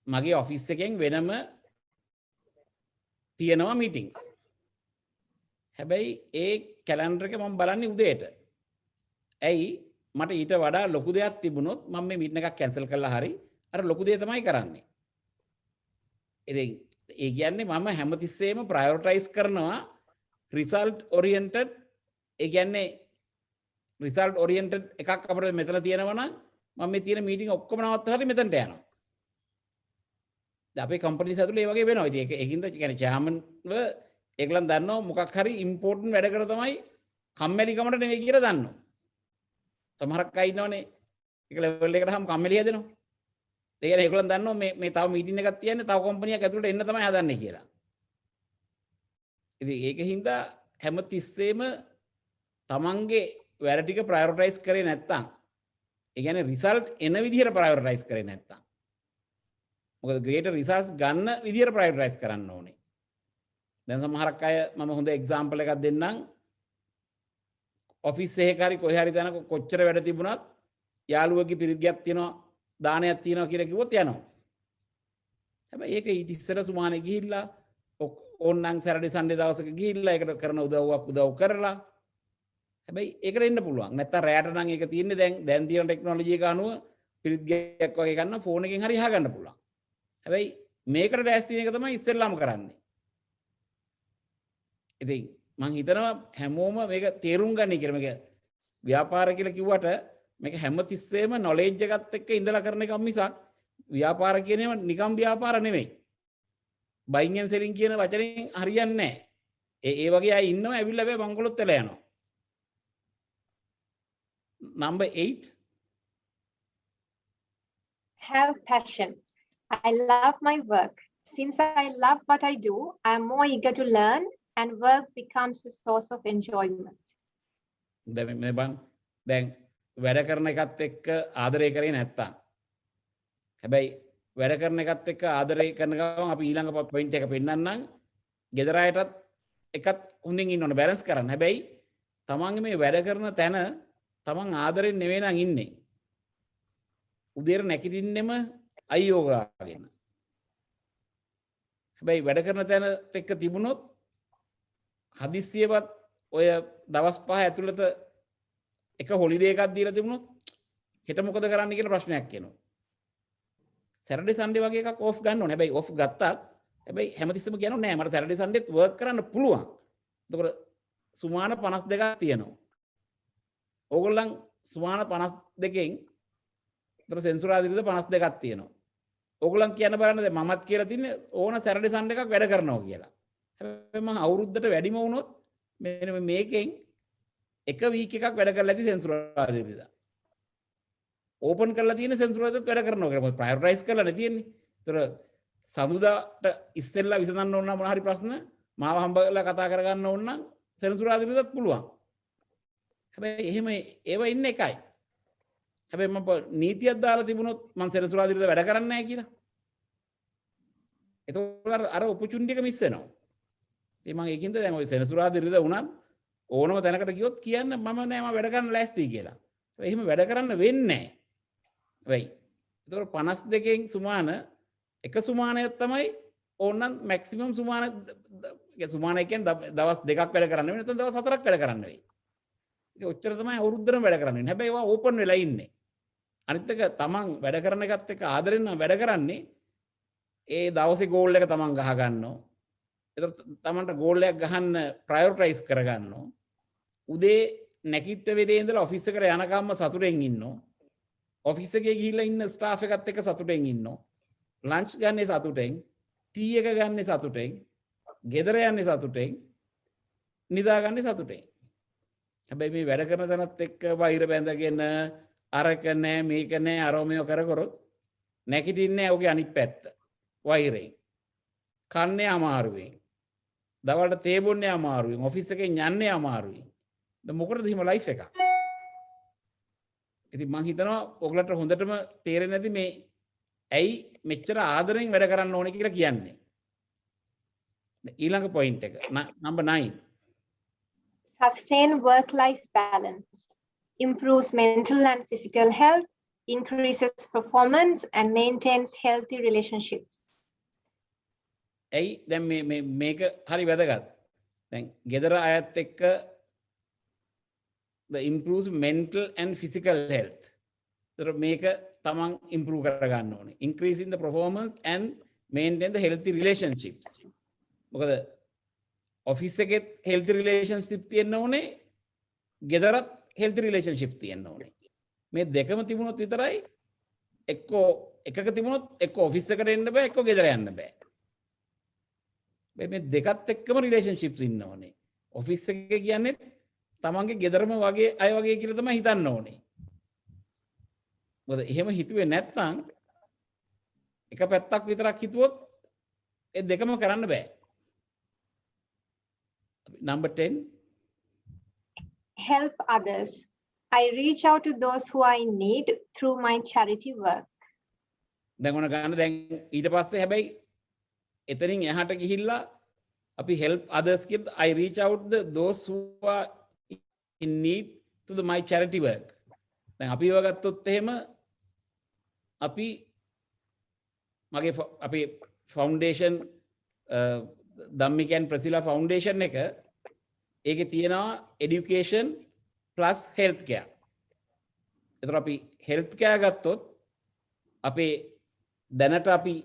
මගේ office එකෙන් වෙනම තියෙනවා මීටින්ග්ස්. හැබැයි ඒ කැලෙන්ඩර් එක මම බලන්නේ උදේට. ඇයි මට ඊට වඩා ලොකු දෙයක් තිබුණොත් මම මේ මීටින් එකක් කැන්සල් කරලා හරි අර ලොකු දේ තමයි කරන්නේ. ඉතින් ඒ කියන්නේ මම හැමතිස්සෙම ප්‍රයොරිටයිස් කරනවා රිසල්ට් ඔරියන්ටඩ්. ඒ කියන්නේ රිසල්ට් ඔරියන්ටඩ් එකක් අපිට මෙතන තියෙනවා නම් මම මේ තියෙන මීටින් ඔක්කොම නවත්තලා හරි මෙතනට යනවා. දැන් අපේ කම්පැනිස් ඇතුලේ ඒ වගේ වෙනවා. ඉතින් ඒකින්ද කියන්නේ චෑමන්ව ඒගොල්ලන් දන්නවා මොකක් හරි ඉම්පෝටන්ට් වැඩ කර තමයි කම්මැලිකමට නෙවෙයි කියලා දන්නවා. සමහරක් අය ඉන්නවනේ ඒක ලෙවල් එකට හම් කම්මැලි හැදෙනවා. ඒ කියන්නේ ඒගොල්ලන් දන්නවා මේ තව මීටින් එකක් තියන්නේ තව කම්පැනියක් ඇතුළට එන්න තමයි හදන්නේ කියලා. ඉතින් ඒකින්ද හැමතිස්සෙම තමන්ගේ වැඩ ටික ප්‍රයොරිටයිස් කරේ නැත්තම් ඒ කියන්නේ රිසල්ට් එන විදිහට ප්‍රයොරිටයිස් කරේ නැත්තම් මොකද ග්‍රේටර් රිසල්ට්ස් ගන්න විදිහට ප්‍රයොරිටයිස් කරන්න ඕනේ. දැන් සමහරක් අය මම හොඳ එක්සැම්පල් එකක් දෙන්නම්. ඔෆිස් එකේ හරි කොහේ හරි තැනක කොච්චර වැඩ තිබුණත් යාළුවෙක්ගේ පිරිත්ගයක් තියෙනවා දානයක් තියෙනවා කියලා කිව්වොත් යනවා. හැබැයි ඒක ඊට ඉස්සර සුමානේ ගිහිල්ලා ඕන්නම් සැරඩේ සන්ඩේ දවසක ගිහිල්ලා ඒකට කරන උදව් කරලා හැබැයි ඒකට එන්න පුළුවන්. නැත්තම් රැයට නම් ඒක තියෙන්නේ දැන් තියෙන ටෙක්නොලොජි එක අනුව පිරිත්ගයක් වගේ ගන්න ෆෝන් එකෙන් හරි අහගන්න පුළුවන්. හැබැයි මේකට ලෑස්ති වෙන එක තමයි ඉස්සෙල්ලාම කරන්නේ. ඉතින් මං හිතනවා හැමෝම මේක තේරුම් ගන්න කියලා. මේක ව්‍යාපාර කියලා කිව්වට මේක හැමතිස්සෙම නොලෙජ් එකත් එක්ක ඉඳලා කරන එකක් මිසක් ව්‍යාපාර කියන ඒවා නිකම් ව්‍යාපාර නෙමෙයි. බයින් ඇන් සෙලින් කියන වචනෙන් හරියන්නේ නැහැ. ඒ වගේ අය ඉන්නවා ඇවිල්ලා මේ බංකොලොත් වෙලා යනවා. Number 8. Have passion. I love my work. Since I love what I do, I am more eager to learn and work becomes a source of enjoyment. දැන් වැඩ කරන එකත් එක්ක ආදරය කරේ නැත්තම් හැබැයි වැඩ කරන එකත් එක්ක ආදරය කරන ගමන් අපි ඊළඟ පොයින්ට් එක පෙන්නන්නම් ගෙදර අයටත් එකත් හොඳින් ඉන්න ඕන බැලන්ස් කරන්න. හැබැයි තමන්ගේ මේ වැඩ කරන තැන තමන් ආදරෙන් නෙවෙයි නම් ඉන්නේ. උදේට නැගිටින්නෙම අයියෝ ගාගෙන. හැබැයි වැඩ කරන තැනත් එක්ක තිබුණොත් හදිස්සියවත් ඔය දවස් 5 ඇතුළත එක හොලිඩේ එකක් දීලා තිබුණොත් හෙට මොකද කරන්න කියලා ප්‍රශ්නයක් එනවා. සැටර්ඩේ සන්ඩේ වගේ එකක් ඔෆ් ගන්න ඕනේ. හැබැයි ඔෆ් ගත්තත් හැබැයි හැමතිස්සෙම කියනවා නෑ මට සැටර්ඩේ සන්ඩේත් වර්ක් කරන්න පුළුවන්. එතකොට සුමාන 52ක් තියෙනවා. ඕගොල්ලන් සුමාන 52කින් එතකොට සෙන්සුරාදිරිද 52ක් තියෙනවා. ඕගොල්ලන් කියන්න බලන්න දැන් මමත් කියලා තින්නේ ඕන සැටර්ඩේ සන්ඩේ එකක් වැඩ කරනවා කියලා. හැබැයි මම අවුරුද්දට වැඩිම වුණොත් මෙන්න මේකෙන් එක වීක් එකක් වැඩ කරලා ඇති සෙන්සුරාදිරිදා. ඕපන් කරලා තියෙන සෙන්සුරාදිරිදත් වැඩ කරනවා කියලා. මොකද ප්‍රයොරිටයිස් කරලා නේ තියෙන්නේ. ඒතර සඳුදාට ඉස්සෙල්ලා විසඳන්න ඕන නම් මොන හරි ප්‍රශ්න මාව හම්බ කරලා කතා කරගන්න ඕන නම් සෙන්සුරාදිරිදත් පුළුවන්. හැබැයි එහෙම ඒව ඉන්නේ එකයි. හැබැයි මම නීතියක් දාලා තිබුණොත් මම සෙනසුරාදිරිද වැඩ කරන්නේ නැහැ කියලා. ඒතකොට අර ඔපචුනිටි එක මිස් වෙනවා. ඉතින් මම ඒකින්ද දැන් ওই සෙනසුරාදිරිද වුණත් ඕනම තැනකට ගියොත් කියන්න මම නෑ මම වැඩ කරන්න ලෑස්තියි කියලා. හැබැයි එහෙම වැඩ කරන්න වෙන්නේ නැහැ. හැබැයි ඒතකොට 52කින් සුමාන එක සුමානයක් තමයි ඕනනම් මැක්සිමම් සුමාන කියන්නේ දවස් 2ක් වැඩ කරන්න වෙයි නැත්නම් දවස් 4ක් වැඩ කරන්න වෙයි. ඉතින් ඔච්චර තමයි අවුරුද්දටම වැඩ කරන්න වෙන්නේ. හැබැයි ඒවා ඕපන් වෙලා ඉන්නේ. අනිත් එක තමන් වැඩ කරන එකත් එක්ක ආදරෙන් නම් වැඩ කරන්නේ ඒ දවසේ ගෝල් එක තමන් ගහ ගන්නවා. ඒතර තමන්ට ගෝල් එකක් ගහන්න ප්‍රයොරිටයිස් කර ගන්නවා. උදේ නැගිට වෙලේ ඉඳලා ඔෆිස් එකට යනකම්ම සතුටෙන් ඉන්නවා. ඔෆිස් එකේ ගිහිල්ලා ඉන්න ස්ටාෆ් එකත් එක්ක සතුටෙන් ඉන්නවා. ලන්ච් ගන්නේ සතුටෙන්, ටී එක ගන්නේ සතුටෙන්, ගෙදර යන්නේ සතුටෙන්, නිදාගන්නේ සතුටෙන්. හැබැයි මේ වැඩ කරන තැනත් එක්ක වෛර බැඳගෙන අරක නෑ මේක නෑ අරෝමියෝ කරකොරොත් නැගිටින්නේ ඔහුගේ අනිත් පැත්ත වෛරයෙන්. කන්නේ අමාරුවෙන්. දවල්ට තේ බොන්නේ අමාරුවෙන්. ඔෆිස් එකෙන් යන්නේ අමාරුවෙන්. දැන් මොකටද එහෙම ලයිෆ් එකක්? ඉතින් මං හිතනවා ඔයගලට හොඳටම තේරෙන්නේ නැති මේ ඇයි මෙච්චර ආදරෙන් වැඩ කරන්න ඕනේ කියලා කියන්නේ. ඊළඟ පොයින්ට් එක number 9. Sustain work-life balance, improves mental and physical health, increases performance, and maintains healthy relationships. ඇයි දැන් මේක හරි වැදගත්. දැන් ගෙදර අයත් එක්ක the improves mental and physical health. මේක තමන් improve කරගන්න ඕනේ. Increasing the performance and maintain the healthy relationships. මොකද ඔෆිස් එකෙත් healthy relationship තියෙන්න ඕනේ, ගෙදරත් healthy relationship තියෙන්න ඕනේ. මේ දෙකම තිබුණොත් විතරයි එක්කෝ එකක තිබුණොත් එක්කෝ ඔෆිස් එකට එන්න බෑ, එක්කෝ ගෙදර යන්න බෑ. මේ දෙකත් එක්කම relationships ඉන්න ඕනේ. ඔෆිස් එකේ කියන්නේ තමන්ගේ ගෙදරම වගේ අය වගේ කියලා තමයි හිතන්න ඕනේ. මොකද එහෙම හිතුවේ නැත්නම් එක පැත්තක් විතරක් හිතුවොත් ඒ දෙකම කරන්න බෑ. Number 10. Help others. I reach out to those who are in need through my charity work. දැන් ඔන්න ගන්න දැන් ඊට පස්සේ හැබැයි එතනින් එහාට ගිහිල්ලා අපි help others කියද්ද I reach out those who are in need to my charity work. දැන් අපි ඒව ගත්තොත් එහෙම අපි මගේ අපේ ෆවුන්ඩේෂන් ධම්මික and ප්‍රසිලා ෆවුන්ඩේෂන් එක ඒකේ තියෙනවා education plus health care. ඒතර අපි health care ගත්තොත් අපේ දැනට අපි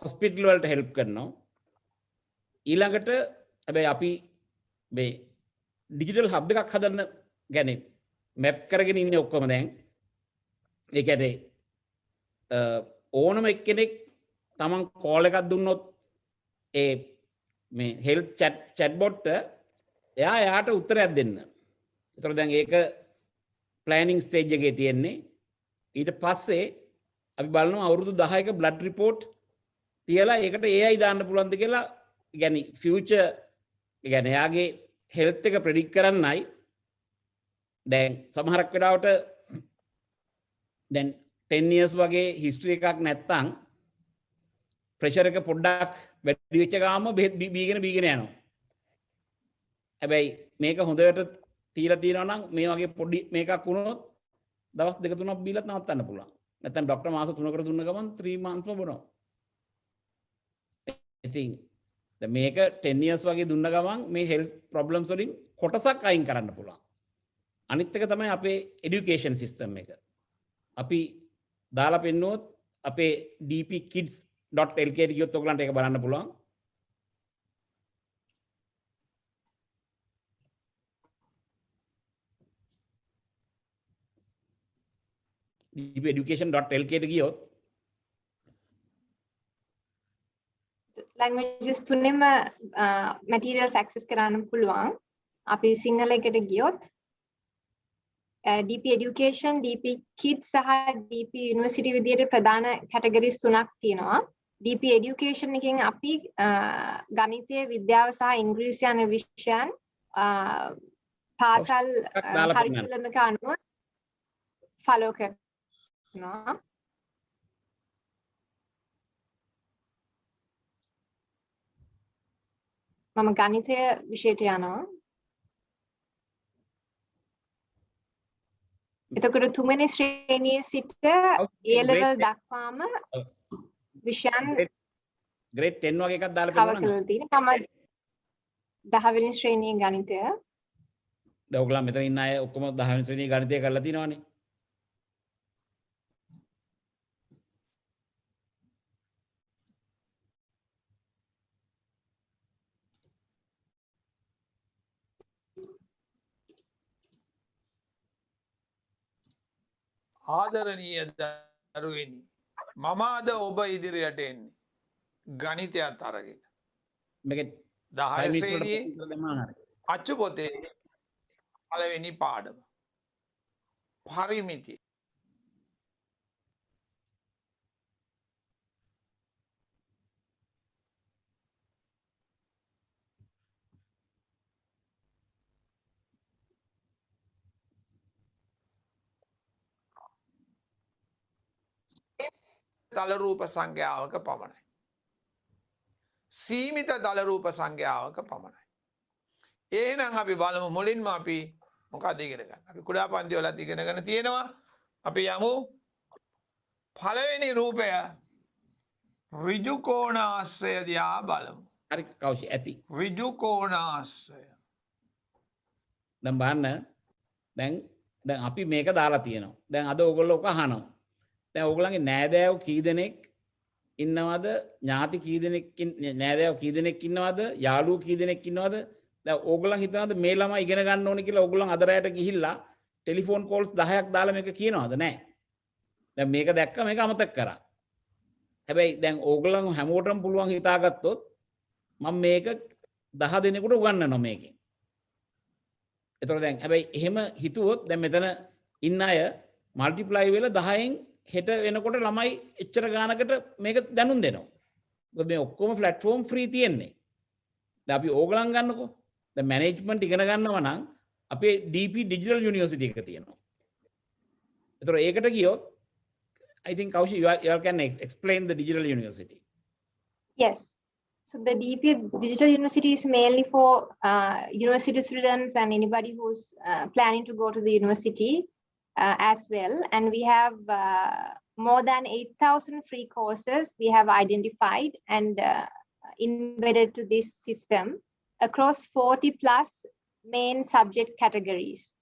hospital වලට help කරනවා. ඊළඟට හැබැයි අපි මේ digital hub එකක් හදන්න ගැන map කරගෙන ඉන්නේ ඔක්කොම දැන්. ඒ කියන්නේ ඕනම එක්කෙනෙක් තමන් කෝල් එකක් දුන්නොත් ඒ මේ health chat bot එයා එයාට උත්තරයක් දෙන්න. ඒතර දැන් ඒක planning stage එකේ තියෙන්නේ. ඊට පස්සේ අපි බලනවා අවුරුදු 10ක blood report තියලා ඒකට AI දාන්න පුළුවන්ද කියලා. يعني future يعني එයාගේ health එක predict කරන්නයි. දැන් සමහරක් වෙලාවට දැන් 10 years වගේ history එකක් නැත්තම් pressure එක පොඩ්ඩක් වැඩි වෙච්ච ගාම බෙහෙත් බීගෙන යනවා. හැබැයි මේක හොඳට තීලා තියෙනවා නම් මේ වගේ පොඩි මේකක් වුණොත් දවස් 2-3ක් බීලත් නවත්තන්න පුළුවන්. නැත්නම් ડોක්ටර් මාස 3කට දුන්න ගමන් 3 monthsම බොනවා. ඉතින් දැන් මේක 10 years වගේ දුන්න ගමන් මේ health problems වලින් කොටසක් අයින් කරන්න පුළුවන්. අනිත් එක තමයි අපේ education system එක. අපි දාලා පෙන්නුවොත් අපේ dpkids.lk ගියොත් ඔයගලන්ට ඒක බලන්න පුළුවන්. dpeducation.lk ගියොත් languages තුනෙම materials access කරන්න පුළුවන්. අපි සිංහල එකට ගියොත් DP education, DP kids සහ DP university විදියට ප්‍රධාන categories තුනක් තියෙනවා. DP education එකෙන් අපි ගණිතය, විද්‍යාව සහ ඉංග්‍රීසි යන විෂයන් පාසල් curriculum එක අනුව follow කරනවා. මම ගණිතය විෂයට යනවා. එතකොට තුන්වෙනි ශ්‍රේණියේ සිට A level දක්වාම විෂයන් grade 10 වගේ එකක් දාලා cover පෙන්නනවා. කරලා තියෙනවා. මම 10 වෙනි ශ්‍රේණියේ ගණිතය. දැන් ඔයගොල්ලෝ මෙතන ඉන්න අය ඔක්කොම 10 වෙනි ශ්‍රේණියේ ගණිතය කරලා තිනවනේ. ආදරණීය දරුවෙනි, මම අද ඔබ ඉදිරියට එන්නේ ගණිතයත් අරගෙන. මේක 10 ශ්‍රේණියේ අච්චු පොතේ පළවෙනි පාඩම පරිමිතිය. දල රූප සංඛ්‍යාවක පමණයි. සීමිත දල රූප සංඛ්‍යාවක පමණයි. එහෙනම් අපි බලමු මුලින්ම අපි මොකක්ද ඉගෙන ගන්න. අපි කුඩා පන්ති වලත් ඉගෙනගෙන තියෙනවා. අපි යමු පළවෙනි රූපය ඍජු කෝණාශ්‍රය දිහා බලමු. හරි කෞෂි ඇති. ඍජු කෝණාශ්‍රය. දැන් බලන්න දැන් අපි මේක දාලා තියෙනවා. දැන් අද ඕගොල්ලෝ ඔක අහනවා. දැන් ඕගොල්ලන්ගේ නෑදෑයෝ කී දෙනෙක් ඉන්නවද? ඥාති කී දෙනෙක් නෑදෑයෝ කී දෙනෙක් ඉන්නවද? යාළුවෝ කී දෙනෙක් ඉන්නවද? දැන් ඕගොල්ලන් හිතනවද මේ ළමයි ඉගෙන ගන්න ඕනේ කියලා ඕගොල්ලන් අද රැයට ගිහිල්ලා ටෙලිෆෝන් කෝල්ස් 10ක් දාලා මේක කියනවද? නෑ. දැන් මේක දැක්ක මේක අමතක කරා. හැබැයි දැන් ඕගොල්ලන් හැමෝටම පුළුවන් හිතාගත්තොත් මම මේක 10 දෙනෙකුට උගන්වනවා මේකෙන්. එතකොට දැන් හැබැයි එහෙම හිතුවොත් දැන් මෙතන ඉන්න අය මල්ටිප්ලයි වෙලා 10න් හෙට වෙනකොට ළමයි එච්චර ගානකට මේක දැනුම් දෙනවා. මොකද මේ ඔක්කොම platform free තියෙන්නේ. දැන් අපි ඕගලන් ගන්නකො. දැන් management ඉගෙන ගන්නවා නම් අපේ DP digital university එක තියෙනවා. එතකොට ඒකට ගියොත් I think Kaushi you all can explain the digital university. Yes. So the DP Digital University is mainly for university students and anybody who's planning to go to the university as well. And we have more than 8,000 free courses we have identified and embedded to this system across 40 plus main subject categories,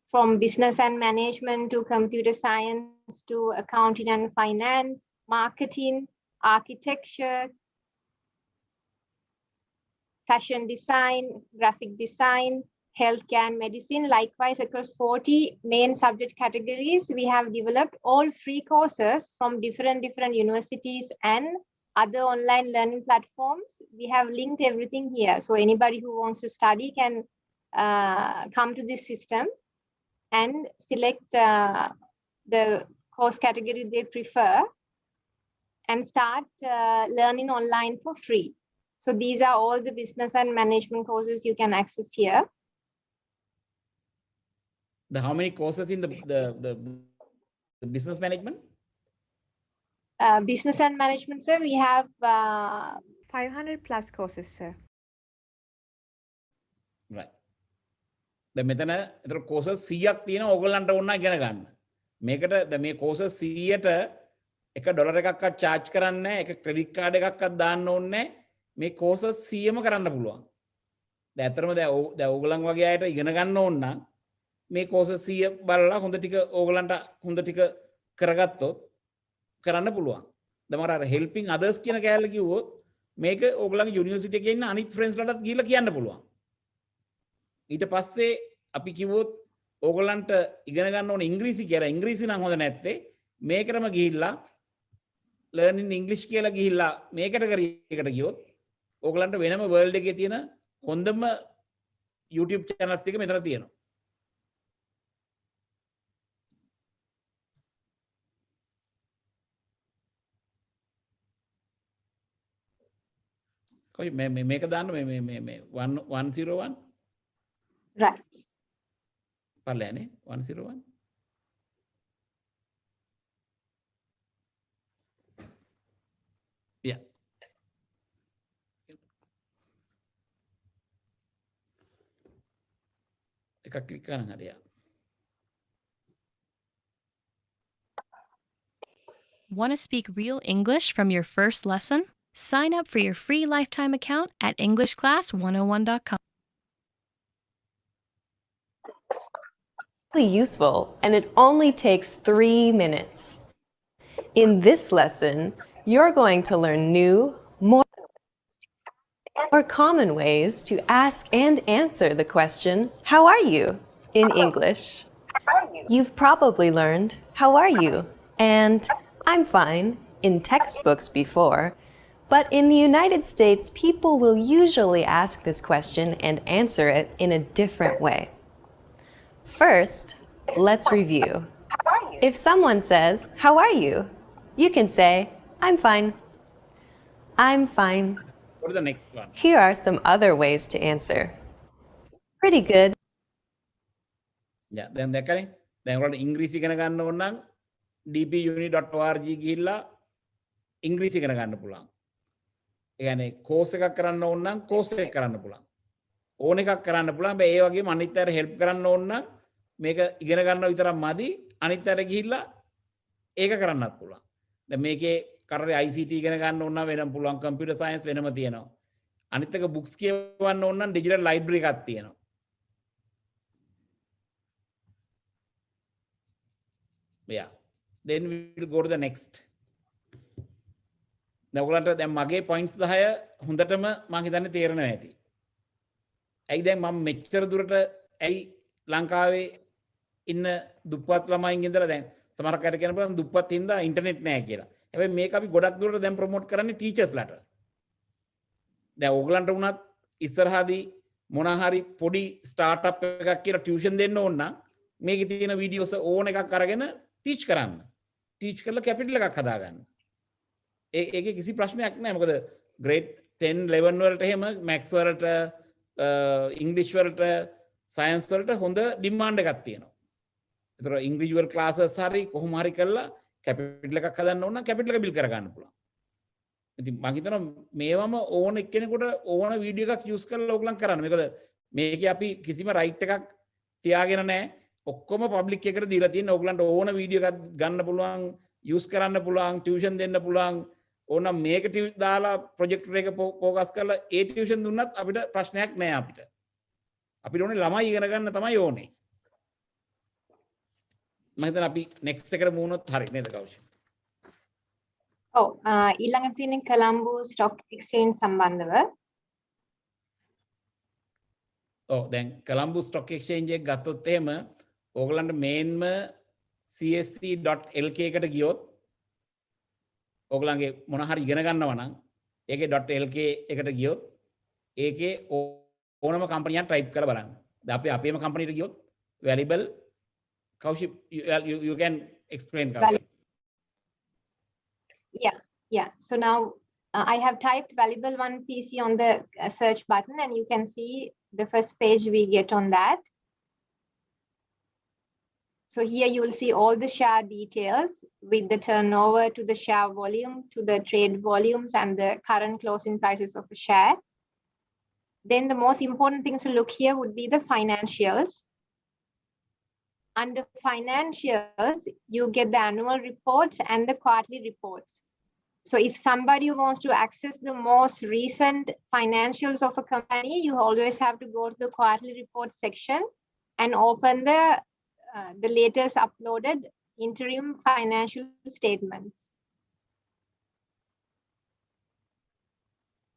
from business and management to computer science to accounting and finance, marketing, architecture, fashion design, graphic design, healthcare and medicine. Likewise, across 40 main subject categories, we have developed all free courses from different universities and other online learning platforms. We have linked everything here. So anybody who wants to study can come to this system and select the course category they prefer and start learning online for free. So these are all the business and management courses you can access here. How many courses in the business management? Business and management, sir, we have 500 plus courses, sir. Right. දැන් මෙතන ඒතර courses 100ක් තියෙනවා ඕගොල්ලන්ට ඕන ඉගෙන ගන්න. මේකට දැන් මේ courses 100ට එක ඩොලර් එකක්වත් charge කරන්නේ නැහැ. එක credit card එකක්වත් දාන්න ඕනේ නැහැ. මේ courses 100ම කරන්න පුළුවන්. දැන් ඇත්තටම දැන් ඕගොල්ලන් වගේ අයට ඉගෙන ගන්න ඕන නම් මේ courses 100 බලලා හොඳ ටික ඕගොල්ලන්ට හොඳ ටික කරගත්තොත් කරන්න පුළුවන්. දැන් මම අර helping others කියන කෑල්ල කිව්වොත් මේක ඕගොල්ලන්ගේ යුනිවර්සිටි එකේ ඉන්න අනිත් friends ලටත් ගිහිල්ලා කියන්න පුළුවන්. ඊට පස්සේ අපි කිව්වොත් ඕගොල්ලන්ට ඉගෙන ගන්න ඕන ඉංග්‍රීසි කියලා. ඉංග්‍රීසි නම් හොඳ නැත්තේ මේකටම ගිහිල්ලා learning English කියලා ගිහිල්ලා මේ කැටගරි එකට ගියොත් ඕගොල්ලන්ට වෙනම world එකේ තියෙන හොඳම YouTube channels ටික මෙතන තියෙනවා. කොයි මේක දාන්න මේ 101 Right. පල්ලෑනේ 101 yeah එකක් ක්ලික් කරන්න හරිය. Want to speak real English from your first lesson? Sign up for your free lifetime account at EnglishClass101.com. Useful, and it only takes 3 minutes. In this lesson, you're going to learn new, more common ways to ask and answer the question, "How are you?" in English. You've probably learned, "How are you?" and "I'm fine" in textbooks before, but in the United States, people will usually ask this question and answer it in a different way. First, let's review. If someone says, "How are you?" you can say, "I'm fine." I'm fine. What is the next one? Here are some other ways to answer. Pretty good. දැන් දැක්කනේ. දැන් ඔයාලට ඉංග්‍රීසි ඉගෙන ගන්න ඕන නම් dpuni.org ගිහිල්ලා ඉංග්‍රීසි ඉගෙන ගන්න පුළුවන්. ඒ කියන්නේ කෝස් එකක් කරන්න ඕන නම් කෝස් එකක් කරන්න පුළුවන්. ඕන එකක් කරන්න පුළුවන්. හැබැයි ඒ වගේම අනිත් අයට හෙල්ප් කරන්න ඕන නම් මේක ඉගෙන ගන්න විතරක් මදි. අනිත් අයට ගිහිල්ලා ඒක කරන්නත් පුළුවන්. දැන් මේකේ කරේ ICT ඉගෙන ගන්න ඕන නම් වෙනම පුළුවන්. කම්පියුටර් සයන්ස් වෙනම තියෙනවා. අනිත් එක බුක්ස් කියවන්න ඕන නම් ඩිජිටල් ලයිබ්‍රරි එකක් තියෙනවා. Yeah. Then we will go to the next. දැන් ඔයගලන්ට දැන් මගේ points 10 හොඳටම මම හිතන්නේ තේරෙනවා ඇති. ඇයි දැන් මම මෙච්චර දුරට ඇයි ලංකාවේ ඉන්න දුප්පත් ළමයින් ඉඳලා දැන් සමහර කයට කියන බලන්න දුප්පත් හින්දා ඉන්ටර්නෙට් නැහැ කියලා. හැබැයි මේක අපි ගොඩක් දුරට දැන් ප්‍රොමෝට් කරන්නේ ටීචර්ස්ලාට. දැන් ඕගලන්ට වුණත් ඉස්සරහදී මොන හරි පොඩි ස්ටාර්ට්අප් එකක් කියලා ටියුෂන් දෙන්න ඕන නම් මේකේ තියෙන වීඩියෝස් ඕන එකක් අරගෙන ටීච් කරන්න. ටීච් කරලා කැපිටල් එකක් හදාගන්න. ඒකේ කිසි ප්‍රශ්නයක් නැහැ. මොකද grade 10 11 වලට එහෙම maths වලට ඉංග්‍රීසි වලට සයන්ස් වලට හොඳ ඩිමාන්ඩ් එකක් තියෙනවා. ඒතර ඉන්ඩිවිජුවල් ක්ලාසස් හරි කොහොම හරි කරලා කැපිටල් එකක් හදන්න ඕන නම් කැපිටල් එක බිල් කර ගන්න පුළුවන්. ඉතින් මම හිතනවා මේවම ඕන එක්කෙනෙකුට ඕන වීඩියෝ එකක් යූස් කරලා ඕගලන් කරන්න. මොකද මේකේ අපි කිසිම රයිට් එකක් තියාගෙන නැහැ. ඔක්කොම පබ්ලික් එකට දීලා තියෙන ඕගලන්ට ඕන වීඩියෝ එකක් ගන්න පුළුවන්, යූස් කරන්න පුළුවන්, ටියුෂන් දෙන්න පුළුවන්. ඕනම් මේක දාලා ප්‍රොජෙක්ටර් එක ફોකස් කරලා ඒ ටියුෂන් දුන්නත් අපිට ප්‍රශ්නයක් නැහැ අපිට. අපිට ඕනේ ළමයි ඉගෙන ගන්න තමයි ඕනේ. මම හිතනවා අපි next එකට මූණොත් හරි නේද කෞෂික? ඔව් ඊළඟට තියෙන කොළඹ ස්ටොක් එක්ස්චේන්ජ් සම්බන්ධව. ඔව් දැන් කොළඹ ස්ටොක් එක්ස්චේන්ජ් එක ගත්තොත් එහෙම ඕගලන්ට මේන්ම csc.lk එකට ගියොත් ඕගලන්ගේ මොන හරි ඉගෙන ගන්නවා නම් ඒකේ .lk එකට ගියොත් ඒකේ ඕනම කම්පනියක් ටයිප් කරලා බලන්න. දැන් අපි අපේම කම්පනියට ගියොත් Vallibel Kaushik you can explain Kaushik. Yeah. So now I have typed Vallibel 1 PC on the search button and you can see the first page we get on that. So here you will see all the share details with the turnover to the share volume, to the trade volumes and the current closing prices of a share. Then the most important things to look here would be the financials. Under financials, you get the annual reports and the quarterly reports. So if somebody wants to access the most recent financials of a company, you always have to go to the quarterly report section and open the latest uploaded interim financial statements.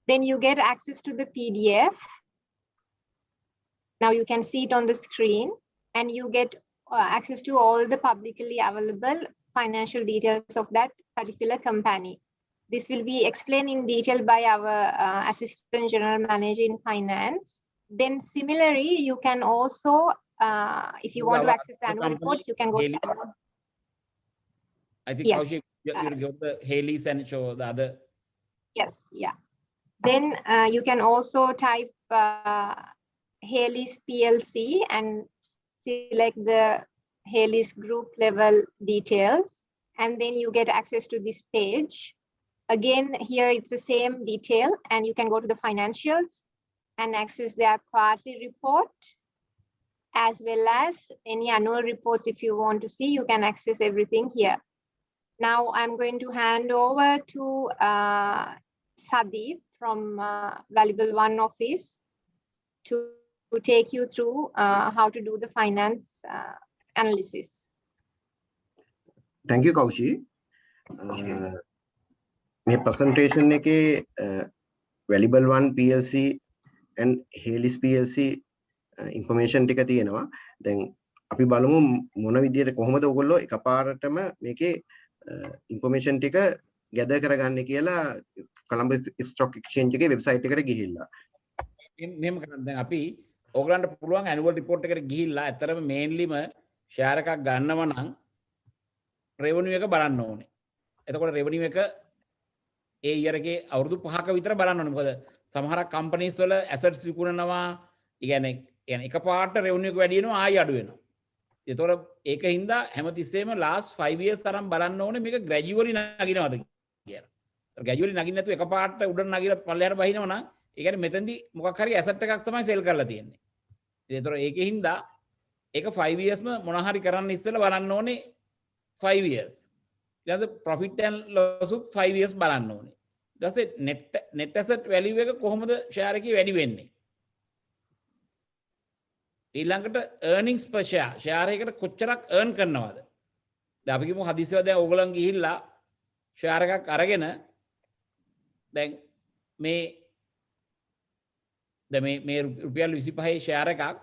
Then you get access to the PDF. Now you can see it on the screen and you get access to all the publicly available financial details of that particular company. This will be explained in detail by our Assistant General Manager in Finance. Then similarly, you can also, if you want to access the annual reports, you can go to the annual. I think Yes. Kaushik, you'll go to the Haley's and show the other. Yes, yeah. Then you can also type Haley's PLC and select the Haley's group level details. And then you get access to this page. Again, here it's the same detail and you can go to the financials and access their quarterly report as well as any annual reports. If you want to see, you can access everything here. Now I'm going to hand over to Sadeep from Vallibel 1 office to take you through how to do the finance analysis. Thank you, Kaushik. My presentation එකේ Vallibel 1 PLC and Haley's PLC information ටික තියෙනවා. දැන් අපි බලමු මොන විදියට කොහොමද ඔයගොල්ලෝ එකපාරටම මේකේ information ටික gather කරගන්නේ කියලා කොළඹ stock exchange එකේ website එකට ගිහිල්ලා. මෙහෙම කරන්න දැන් අපි ඕගලන්ට පුළුවන් annual report එකට ගිහිල්ලා ඇත්තටම mainlyම share එකක් ගන්නව නම් revenue එක බලන්න ඕනේ. එතකොට revenue එක ඒ year එකේ අවුරුදු 5ක විතර බලන්න ඕනේ. මොකද සමහර companies වල assets විකුණනවා. ඒ කියන්නේ එකපාරට revenue එක වැඩි වෙනවා ආයි අඩු වෙනවා. ඒතකොට ඒකින්ද හැමතිස්සෙම last 5 years තරම් බලන්න ඕනේ මේක gradually නගිනවද කියලා. ගැජුවලි නගින්න නැතුව එකපාරට උඩ නගිලා පල්ලෙහාට බහිනවා නම් ඒ කියන්නේ මෙතෙන්දි මොකක් හරි ඇසට් එකක් තමයි සෙල් කරලා තියෙන්නේ. ඒතර ඒකේ හින්දා ඒක 5 years මොන හරි කරන්න ඉස්සෙල්ලා බලන්න ඕනේ 5 years. ඊළඟ profit and loss උත් 5 years බලන්න ඕනේ. ඊට පස්සේ net asset value එක කොහොමද share එකේ වැඩි වෙන්නේ? ඊළඟට earnings per share එකකට කොච්චරක් earn කරනවද? දැන් අපි කියමු හදිසියව දැන් ඕගොල්ලන් ගිහිල්ලා share එකක් අරගෙන දැන් මේ රුපියල් 25 share එකක්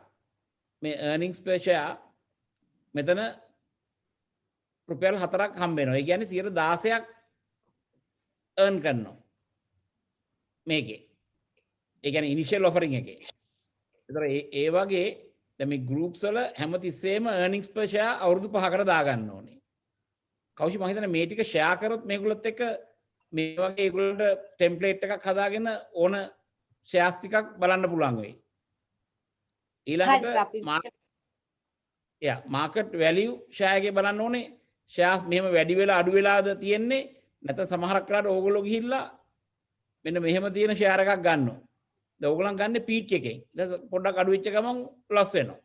මේ earnings per share මෙතන රුපියල් 4ක් හම්බ වෙනවා. ඒ කියන්නේ 16ක් earn කරනවා මේකේ. ඒ කියන්නේ initial offering එකේ. ඒතර ඒ වගේ දැන් මේ groups වල හැමතිස්සෙම earnings per share අවුරුදු 5කට දාගන්න ඕනේ. කෞෂි මම හිතන්නේ මේ ටික share කරොත් මේගොල්ලොත් එක්ක මේ වගේ ඒගොල්ලන්ට ටෙම්ප්ලේට් එකක් හදාගෙන ඕන shares ටිකක් බලන්න පුළුවන් වෙයි. ඊළඟට මාකට් වැලියු share එකේ බලන්න ඕනේ. shares මෙහෙම වැඩි වෙලා අඩු වෙලාද තියෙන්නේ නැත්නම් සමහරක් වෙලාවට ඕගොල්ලෝ ගිහිල්ලා මෙන්න මෙහෙම තියෙන share එකක් ගන්නවා. දැන් ඕගොල්ලන් ගන්න පීක් එකෙන්. ඊට පොඩ්ඩක් අඩු වෙච්ච ගමන් ප්ලස් වෙනවා.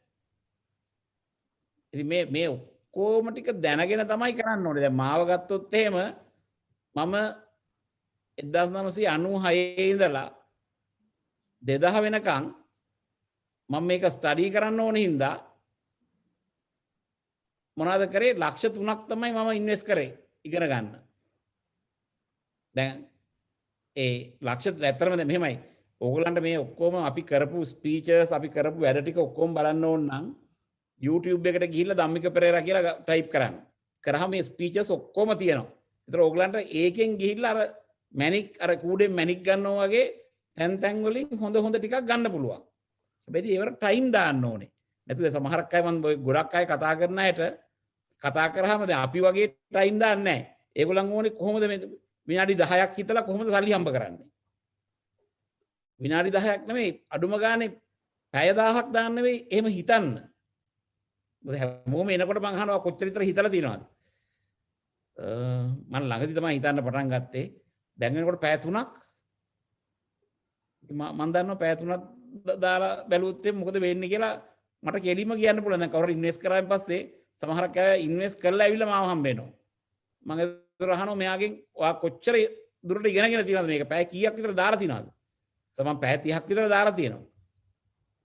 ඉතින් මේ ඔක්කොම ටික දැනගෙන තමයි කරන්න ඕනේ. දැන් මාව ගත්තොත් එහෙම මම 1996 ඉඳලා 2000 වෙනකන් මම මේක ස්ටඩි කරන්න ඕන හින්දා මොනවද කරේ ලක්ෂ 3ක් තමයි මම ඉන්වෙස්ට් කරේ ඉගෙන ගන්න. දැන් ඒ ලක්ෂ ඇත්තටම දැන් මෙහෙමයි. ඕගොල්ලන්ට මේ ඔක්කොම අපි කරපු ස්පීචස් අපි කරපු වැඩ ටික ඔක්කොම බලන්න ඕන නම් YouTube එකට ගිහිල්ලා ධම්මික පෙරේරා කියලා ටයිප් කරන්න. කරාම මේ ස්පීචස් ඔක්කොම තියෙනවා. ඒතර ඕගොල්ලන්ට ඒකෙන් ගිහිල්ලා අර මැනික් අර කූඩෙන් මැනික් ගන්නවා වගේ තැන් වලින් හොඳ ටිකක් ගන්න පුළුවන්. හැබැයි ඒවට ටයිම් දාන්න ඕනේ. නැතුව සමහරක් අය මම ගොඩක් අය කතා කරන අයට කතා කරාම දැන් අපි වගේ ටයිම් දාන්නේ නැහැ. ඒගොල්ලන් ඕනේ කොහොමද මේ විනාඩි 10ක් හිතලා කොහොමද සල්ලි හම්බ කරන්නේ? විනාඩි 10ක් නෙමෙයි අඩුම ගානේ පැය 1000ක් දාන්න නෙවෙයි එහෙම හිතන්න. මොකද හැමෝම එනකොට මං අහනවා කොච්චර විතර හිතලා තියෙනවද? මම ළඟදී තමයි හිතන්න පටන් ගත්තේ. දැන් වෙනකොට පැය 3ක් මම දන්නවා පැය 3ක් දාලා බැලුවොත් මොකද වෙන්නේ කියලා මට කෙලින්ම කියන්න පුළුවන්. දැන් කවුරු ඉන්වෙස්ට් කරාන් පස්සේ සමහරක් අය ඉන්වෙස්ට් කරලා ඇවිල්ලා මාව හම්බ වෙනවා. මම ඒතර අහනවා මෙයාගෙන් ඔයා කොච්චර දුරට ඉගෙනගෙන තියෙනවද මේක? පැය කීයක් විතර දාලා තියෙනවද? සමහර පැය 30ක් විතර දාලා තියෙනවා.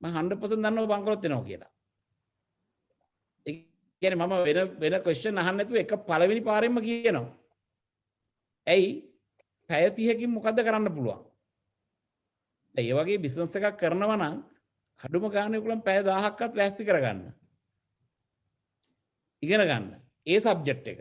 මම 100% දන්නවා බංකොලොත් වෙනවා කියලා. ඒ කියන්නේ මම වෙන ක්වෙස්චන් අහන්න නැතුව එක පළවෙනි පාරෙන්ම කියනවා. ඇයි? පැය 30කින් මොකද්ද කරන්න පුළුවන්? ඒ වගේ බිස්නස් එකක් කරනවා නම් අඩුම ගානේ උගලන් පැය 1000ක්වත් ලෑස්ති කරගන්න. ඉගෙන ගන්න. ඒ සබ්ජෙක්ට් එක.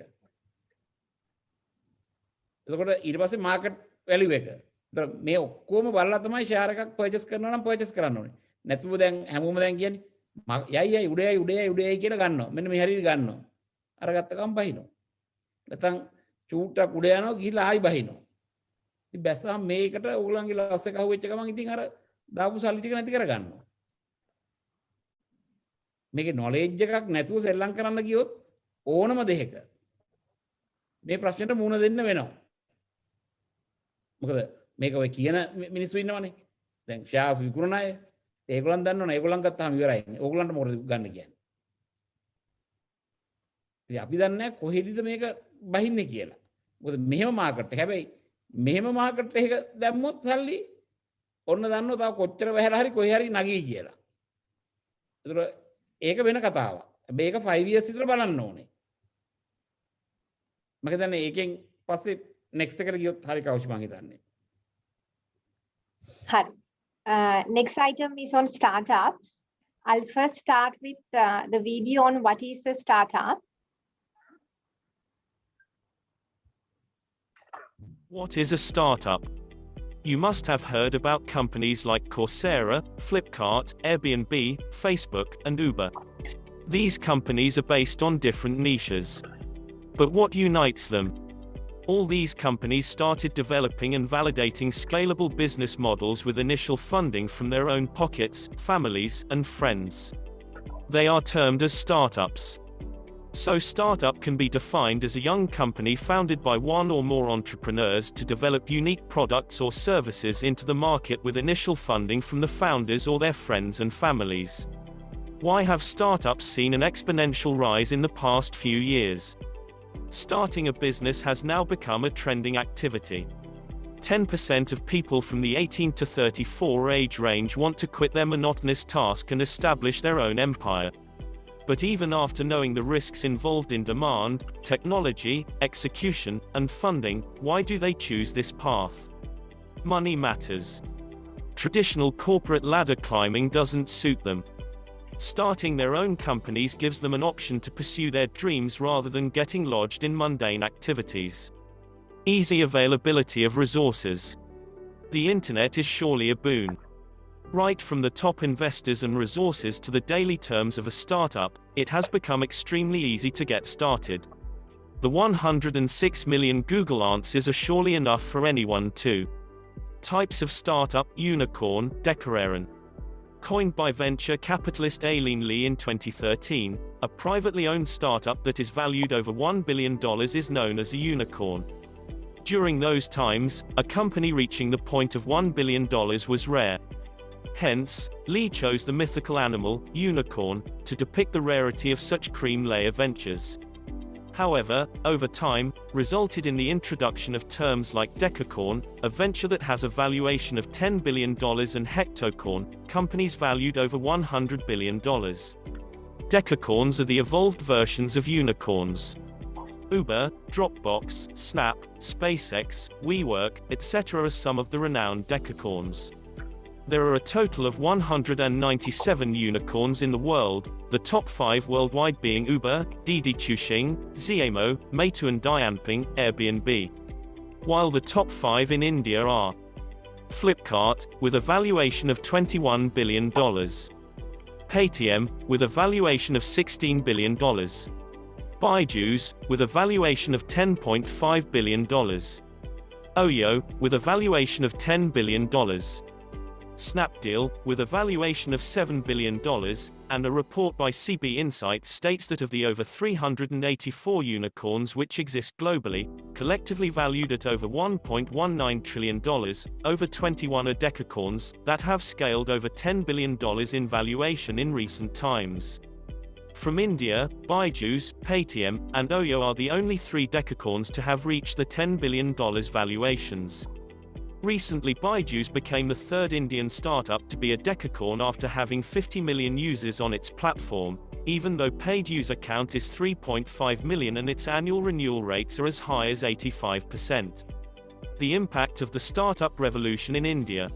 එතකොට ඊට පස්සේ මාකට් වැලියු එක. ඒතර මේ ඔක්කොම බලලා තමයි ෂෙයාර් එකක් පර්චේස් කරනවා නම් පර්චේස් කරන්න ඕනේ. නැතුව දැන් හැමෝම දැන් කියන්නේ යයි උඩයයි කියලා ගන්නවා. මෙන්න මේ හරියට ගන්නවා. අර ගත්ත ගමන් බහිනවා. නැත්නම් චූට්ටක් උඩ යනවා ගිහිල්ලා ආයි බහිනවා. ඉතින් බැස්සම මේකට ඕගොල්ලන්ගේ ලොස් එක අහුවෙච්ච ගමන් ඉතින් අර දාපු සල්ලි ටික නැති කරගන්නවා. මේකේ නොලෙජ් එකක් නැතුව සෙල්ලම් කරන්න ගියොත් ඕනම දෙයක මේ ප්‍රශ්නෙට මුහුණ දෙන්න වෙනවා. මොකද මේක ඔය කියන මිනිස්සු ඉන්නවනේ. දැන් ෂෙයාර්ස් විකුණන අය ඒගොල්ලන් දන්නවනේ ඒගොල්ලන් ගත්තාම ඉවරයි. ඕගොල්ලන්ට මොකද ගන්න කියන්නේ? ඉතින් අපි දන්නේ නැහැ කොහෙදද මේක බහින්නේ කියලා. මොකද මෙහෙම මාකට් එක. හැබැයි මෙහෙම මාකට් එක දැම්මොත් සල්ලි ඔන්න දන්නවා තව කොච්චර වැහැලා හරි කොහේ හරි නගී කියලා. ඒතර ඒක වෙන කතාවක්. හැබැයි ඒක 5 years විතර බලන්න ඕනේ. මම හිතන්නේ ඒකෙන් පස්සේ next එකට ගියොත් හරි කවුෂි මම හිතන්නේ. Hari. Next item is on startups. I'll first start with the video on what is a startup. What is a startup? You must have heard about companies like Coursera, Flipkart, Airbnb, Facebook, and Uber. These companies are based on different niches. But what unites them? All these companies started developing and validating scalable business models with initial funding from their own pockets, families, and friends. They are termed as startups. So startup can be defined as a young company founded by one or more entrepreneurs to develop unique products or services into the market with initial funding from the founders or their friends and families. Why have startups seen an exponential rise in the past few years? Starting a business has now become a trending activity. 10% of people from the 18 to 34 age range want to quit their monotonous task and establish their own empire. But even after knowing the risks involved in demand, technology, execution, and funding, why do they choose this path? Money matters. Traditional corporate ladder climbing doesn't suit them. Starting their own companies gives them an option to pursue their dreams rather than getting lodged in mundane activities. Easy availability of resources. The internet is surely a boon. Right from the top investors and resources to the daily terms of a startup, it has become extremely easy to get started. The 106 million Google answers are surely enough for anyone to. Types of startup: unicorn, decoration. Coined by venture capitalist Aileen Lee in 2013, a privately owned startup that is valued over $1 billion is known as a unicorn. During those times, a company reaching the point of $1 billion was rare. Hence, Lee chose the mythical animal, unicorn, to depict the rarity of such cream-layer ventures. However, over time, resulted in the introduction of terms like decacorn, a venture that has a valuation of $10 billion, and hectocorn, companies valued over $100 billion. Decacorns are the evolved versions of unicorns. Uber, Dropbox, Snap, SpaceX, WeWork, etc. are some of the renowned decacorns. There are a total of 197 unicorns in the world, the top 5 worldwide being Uber, Didi Chuxing, Xiaomi, Meitu and Dianping, Airbnb. While the top 5 in India are Flipkart, with a valuation of $21 billion. Paytm, with a valuation of $16 billion. Byju's, with a valuation of $10.5 billion. Oyo, with a valuation of $10 billion. Snapdeal, with a valuation of $7 billion, and a report by CB Insights states that of the over 384 unicorns which exist globally, collectively valued at over $1.19 trillion, over 21 are decacorns, that have scaled over $10 billion in valuation in recent times. From India, Byju's, Paytm, and Oyo are the only 3 decacorns to have reached the $10 billion valuations. Recently, Byju's became the 3rd Indian startup to be a decacorn after having 50 million users on its platform, even though paid user count is 3.5 million and its annual renewal rates are as high as 85%. The impact of the startup revolution in India.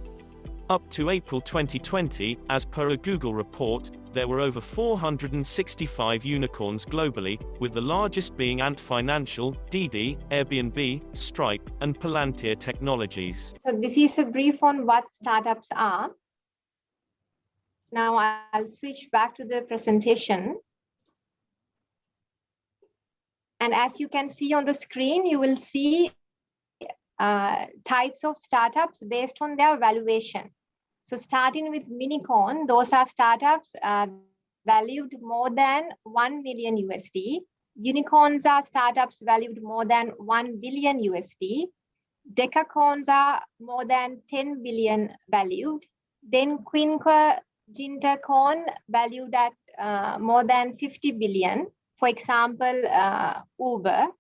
Up to April 2020, as per a Google report, there were over 465 unicorns globally, with the largest being Ant Financial, Didi, Airbnb, Stripe, and Palantir Technologies. So this is a brief on what startups are. Now I'll switch back to the presentation. And as you can see on the screen, you will see types of startups based on their valuation. So starting with Minicorn, those are startups valued more than 1 million USD. Unicorns are startups valued more than 1 billion USD. Decacorns are more than 10 billion valued. Then Quinquagintacorn valued at more than 50 billion. For example, Uber.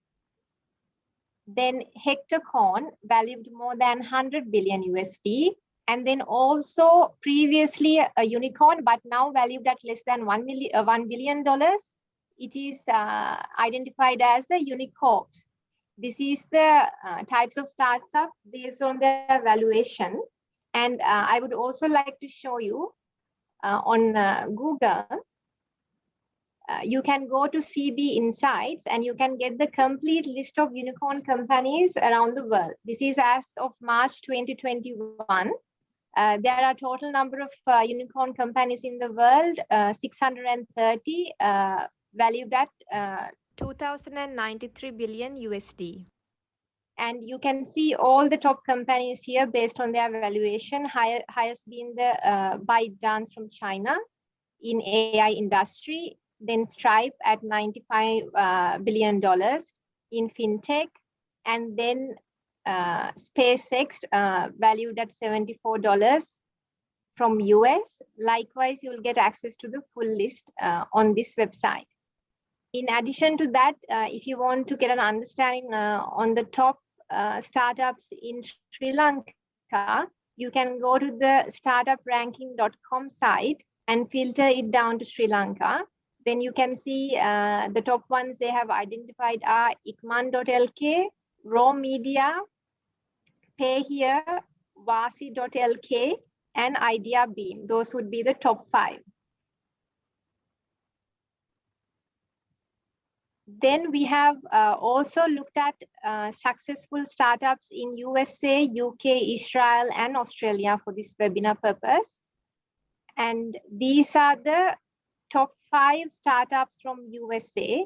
Then Hectocorn valued more than 100 billion USD. And then also previously a unicorn, but now valued at less than $1 billion. It is identified as a unicorns. This is the types of startups based on their valuation. And I would also like to show you on Google, you can go to CB Insights and you can get the complete list of unicorn companies around the world. This is as of March 2021. There are a total number of unicorn companies in the world, 630, valued at 2,093 billion USD. And you can see all the top companies here based on their valuation. Highest being the ByteDance from China in AI industry. then Stripe at $95 billion in fintech, and then SpaceX valued at $74 from US. Likewise, you'll get access to the full list on this website. In addition to that, if you want to get an understanding on the top startups in Sri Lanka, you can go to the startupranking.com site and filter it down to Sri Lanka. Then you can see the top ones they have identified are Ikman.lk, Raw Media, Pay Here, Vasi.lk, and Idea Beam. Those would be the top 5. Then we have also looked at successful startups in USA, UK, Israel, and Australia for this webinar purpose. And these are the top 5 startups from USA.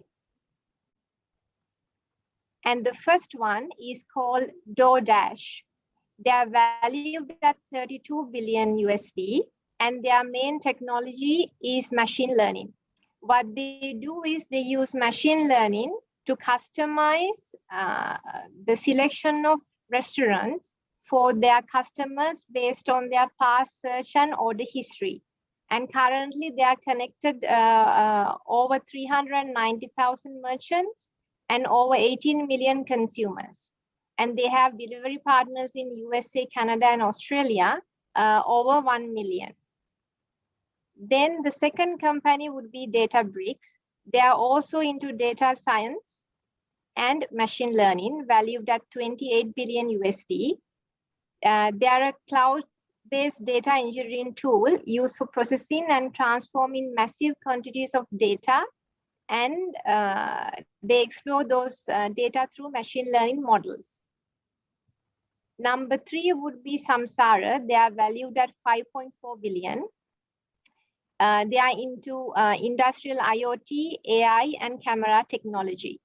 And the first one is called DoorDash. They are valued at 32 billion USD, and their main technology is machine learning. What they do is they use machine learning to customize the selection of restaurants for their customers based on their past search and order history. And currently they are connected over 390,000 merchants and over 18 million consumers. And they have delivery partners in USA, Canada, and Australia, over 1 million. Then the second company would be Databricks. They are also into data science and machine learning, valued at 28 billion USD. They are a cloud-based data engineering tool used for processing and transforming massive quantities of data, and they explore those data through machine learning models. Number 3 would be Samsara. They are valued at 5.4 billion. They are into industrial IoT, AI, and camera technology.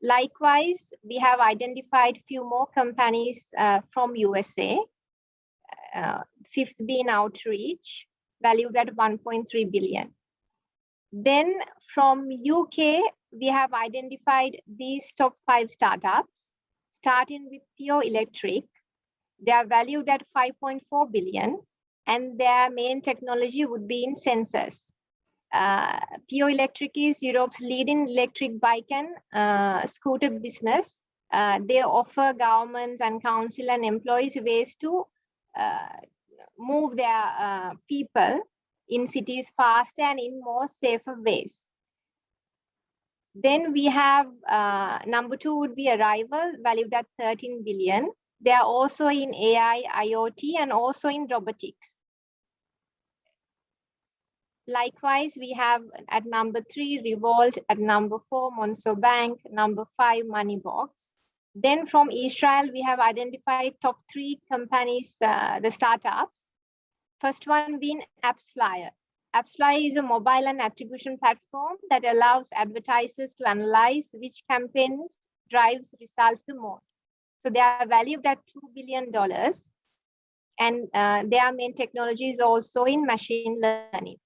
Likewise, we have identified few more companies from USA. 5th being Outreach, valued at 1.3 billion. Then from UK, we have identified these top 5 startups, starting with Pure Electric. They are valued at 5.4 billion. And their main technology would be in sensors. Pure Electric is Europe's leading electric bike and scooter business. They offer governments and council and employees ways to move their people in cities faster and in more safer ways. Then we have number 2 would be Arrival, valued at 13 billion. They are also in AI, IoT, and also in robotics. Likewise, we have at number 3, Revolt, at number 4, Monzo Bank, number 5, Moneybox. Then from Israel, we have identified top 3 companies, the startups. First one being AppsFlyer. AppsFlyer is a mobile and attribution platform that allows advertisers to analyze which campaigns drives results the most. So they are valued at $2 billion, and their main technology is also in machine learning.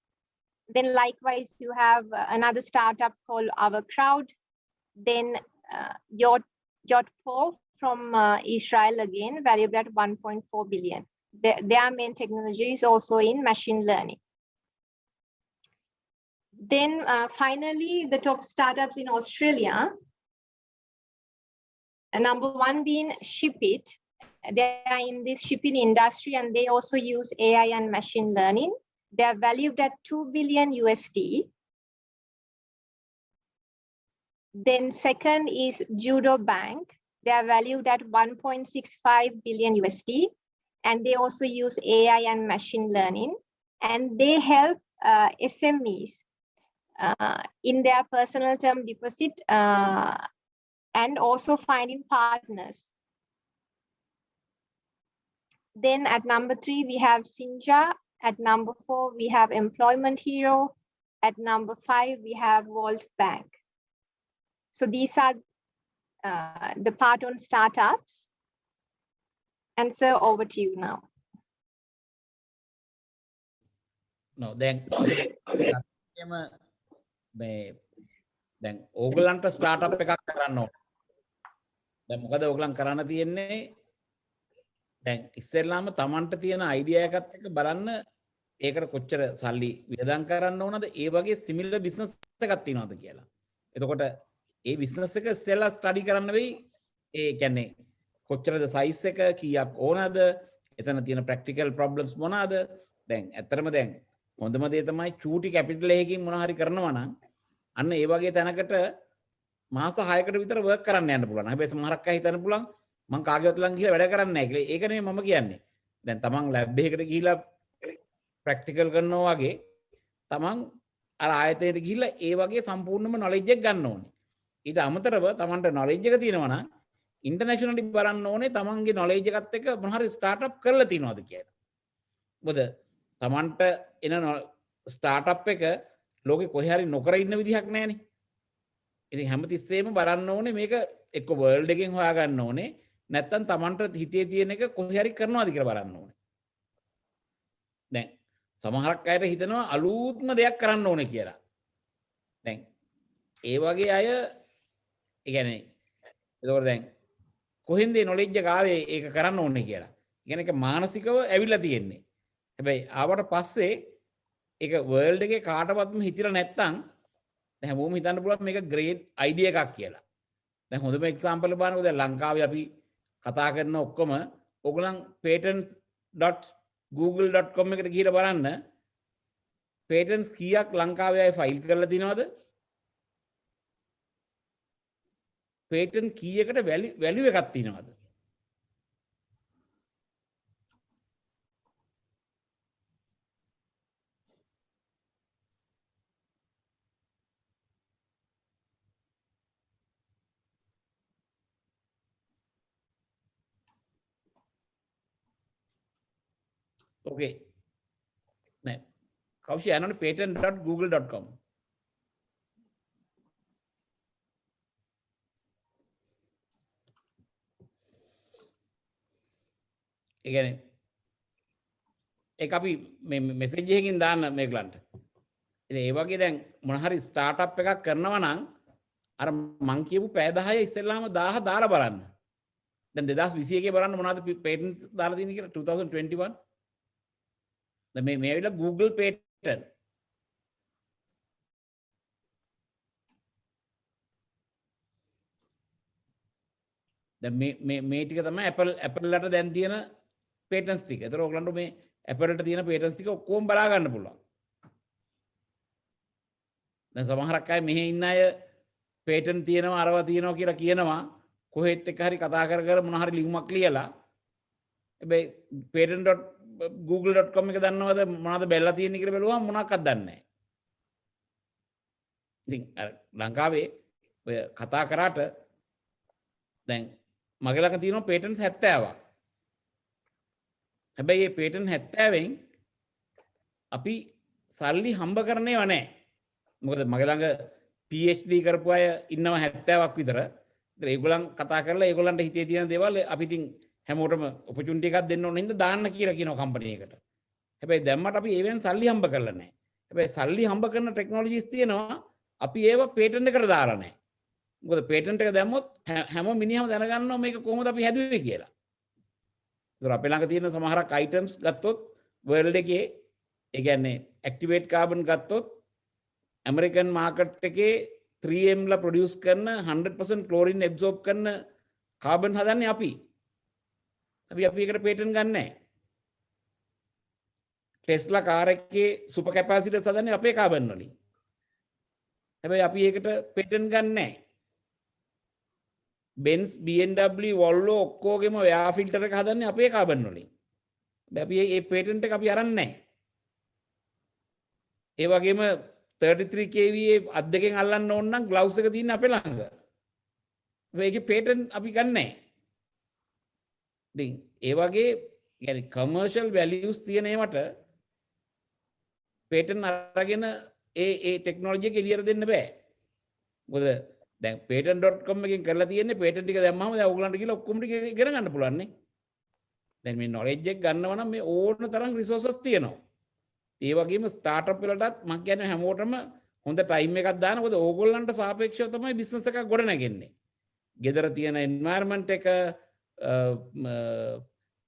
Then likewise, you have another startup called Our Crowd. Then Yotpo from Israel, again, valued at 1.4 billion. Their main technology is also in machine learning. Then finally, the top startups in Australia. Number 1 being Shipit. They are in this shipping industry, and they also use AI and machine learning. They are valued at 2 billion USD. Then second is Judo Bank. They are valued at 1.65 billion USD. And they also use AI and machine learning. And they help SMEs in their personal term deposit and also finding partners. Then at number 3, we have Sinja. At number 4, we have Employment Hero. At number 5, we have World Bank. So these are the part on startups. And so over to you now. No, then මේ දැන් ඕගලන්ට startup එකක් කරන්න ඕන. දැන් මොකද ඕගලන් කරන්න තියෙන්නේ? දැන් ඉස්සෙල්ලාම Tamanට තියෙන අයිඩියා එකත් එක්ක බලන්න ඒකට කොච්චර සල්ලි වියදම් කරන්න ඕනද? ඒ වගේ සිමිලර් බිස්නස් එකක් තියෙනවද කියලා. එතකොට ඒ බිස්නස් එක ඉස්සෙල්ලා ස්ටඩි කරන්න වෙයි. ඒ කියන්නේ කොච්චරද සයිස් එක, කීයක් ඕනද, එතන තියෙන ප්‍රැක්ටිකල් ප්‍රොබ්ලම්ස් මොනවාද? දැන් ඇත්තටම දැන් හොඳම දේ තමයි චූටි කැපිටල් එකකින් මොනවා හරි කරනවා නම් අන්න ඒ වගේ තැනකට මාස 6කට විතර වර්ක් කරන්න යන්න පුළුවන්. හැබැයි සමහරක් අය හිතන්න පුළුවන් මං කාගේවත් ළඟ ගිහලා වැඩ කරන්නේ නැහැ කියලා. ඒක නෙමෙයි මම කියන්නේ. දැන් තමන් ලැබ් එකකට ගිහිලා ප්‍රැක්ටිකල් කරනවා වගේ තමන් අර ආයතනයට ගිහිල්ලා ඒ වගේ සම්පූර්ණම නොලෙජ් එක ගන්න ඕනේ. ඊට අමතරව තමන්ට නොලෙජ් එක තියෙනවා නම් ඉන්ටර්නැෂනලි බලන්න ඕනේ තමන්ගේ නොලෙජ් එකත් එක්ක මොන හරි ස්ටාර්ට්අප් කරලා තියෙනවද කියලා. මොකද තමන්ට එන ස්ටාර්ට්අප් එක ලෝකෙ කොහේ හරි නොකර ඉන්න විදිහක් නැහැනේ. ඉතින් හැමතිස්සෙම බලන්න ඕනේ මේක එක්ක වර්ල්ඩ් එකෙන් හොයාගන්න ඕනේ. නැත්තම් තමන්ට හිතේ තියෙන එක කොහේ හරි කරනවාද කියලා බලන්න ඕනේ. දැන් සමහරක් අයට හිතනවා අලුත්ම දෙයක් කරන්න ඕනේ කියලා. දැන් ඒ වගේ අය ඒ කියන්නේ ඒකෝර දැන් කොහෙන්ද නොලෙජ් එක ආවේ ඒක කරන්න ඕනේ කියලා. කියන්නේ ඒක මානසිකව ඇවිල්ලා තියෙන්නේ. හැබැයි ආවට පස්සේ ඒක වර්ල්ඩ් එකේ කාටවත්ම හිතිලා නැත්තම් දැන් හැමෝම හිතන්න පුළුවන් මේක ග්‍රේට් අයිඩියා එකක් කියලා. දැන් හොඳම එක්සැම්පල් බලන්නකෝ දැන් ලංකාවේ අපි කතා කරන ඔක්කොම ඔයගොල්ලන් patents.google.com එකට ගිහිල්ලා බලන්න patents කීයක් ලංකාවේ අය ෆයිල් කරලා තිනවද? patent කීයකට value එකක් තිනවද? Okay. Nah, kau sih anon patent.google.com. ඒ කියන්නේ ඒක අපි මේ මෙසේජ් එකකින් දාන්න මේගලන්ට. ඉතින් ඒ වගේ දැන් මොන හරි ස්ටාර්ට්අප් එකක් කරනවා නම් අර මං කියපු පැය 10 ඉස්සෙල්ලාම 1000 දාලා බලන්න. දැන් 2021 බලන්න මොනවද පේටන්ට් දාලා තියෙන්නේ කියලා 2021. දැන් මේ ඇවිල්ලා Google patent. දැන් මේ ටික තමයි Apple ලට දැන් තියෙන patents ටික. ඒතර ඔයගලන්ට මේ Apple ට තියෙන patents ටික ඔක්කොම බලා ගන්න පුළුවන්. දැන් සමහරක් අය මෙහි ඉන්න අය patent තියෙනවා අරවා තියෙනවා කියලා කියනවා. කොහෙත් එක්ක හරි කතා කර කර මොන හරි ලියුමක් ලියලා. හැබැයි patent.google.com එක දන්නවද මොනවද බැලලා තියෙන්නේ කියලා බැලුවම මොනවක්වත් දන්නේ නැහැ. ඉතින් ලංකාවේ ඔය කතා කරාට දැන් මගේ ළඟ තියෙනවා patents 70ක්. හැබැයි මේ patent 70න් අපි සල්ලි හම්බ කරන්නේව නැහැ. මොකද මගේ ළඟ PhD කරපු අය ඉන්නවා 70ක් විතර. ඒත් ඒගොල්ලන් කතා කරලා ඒගොල්ලන්ට හිතේ තියෙන දේවල් අපි ඉතින් හැමෝටම ඔපචුනිටි එකක් දෙන්න ඕන හින්දා දාන්න කියලා කියනවා කම්පැනි එකට. හැබැයි දැම්මට අපි ඒවෙන් සල්ලි හම්බ කරලා නැහැ. හැබැයි සල්ලි හම්බ කරන ටෙක්නොලොජිස් තියෙනවා අපි ඒව පේටන්ට් එකට දාලා නැහැ. මොකද පේටන්ට් එක දැම්මොත් හැම මිනිහම දැනගන්නවා මේක කොහොමද අපි හැදුවේ කියලා. ඒතර අපේ ළඟ තියෙන සමහරක් අයිටම්ස් ගත්තොත් වර්ල්ඩ් එකේ ඒ කියන්නේ ඇක්ටිවේට් කාබන් ගත්තොත් ඇමරිකන් මාකට් එකේ 3M ලා ප්‍රොඩියුස් කරන 100% ක්ලෝරින් ඇබ්සෝබ් කරන කාබන් හදන්නේ අපි. අපි ඒකට පේටන්ට් ගන්න නැහැ. ටෙස්ලා කාර් එකේ සුපර් කැපැසිටර්ස් හදන්නේ අපේ කාබන් වලින්. හැබැයි අපි ඒකට පේටන්ට් ගන්න නැහැ. Benz, BMW, Volvo ඔක්කොගෙම එයාර් ෆිල්ටර් එක හදන්නේ අපේ කාබන් වලින්. හැබැයි අපි මේ පේටන්ට් එක අපි අරන් නැහැ. ඒ වගේම 33 kVA අත් දෙකෙන් අල්ලන්න ඕන නම් ග්ලව්ස් එක තියෙන අපේ ළඟ. මේකේ පේටන්ට් අපි ගන්න නැහැ. ඉතින් ඒ වගේ يعني කමර්ෂල් වැලියුස් තියෙන ඒවට පේටන්ට් අරගෙන ඒ ටෙක්නොලොජි එක එළියට දෙන්න බෑ. මොකද දැන් patent.com එකෙන් කරලා තියෙන්නේ patent ටික දැම්මම දැන් ඕගලන්ට කියලා ඔක්කොම ටික ඉගෙන ගන්න පුළුවන් නේ. දැන් මේ knowledge එක ගන්නව නම් මේ ඕන තරම් resources තියෙනවා. ඒ වගේම ස්ටාර්ට්අප් වලටත් මම කියන්නේ හැමෝටම හොඳ ටයිම් එකක් දාන්න. මොකද ඕගොල්ලන්ට සාපේක්ෂව තමයි බිස්නස් එකක් ගොඩනගන්නේ. ගෙදර තියෙන එන්වයරන්මන්ට් එක,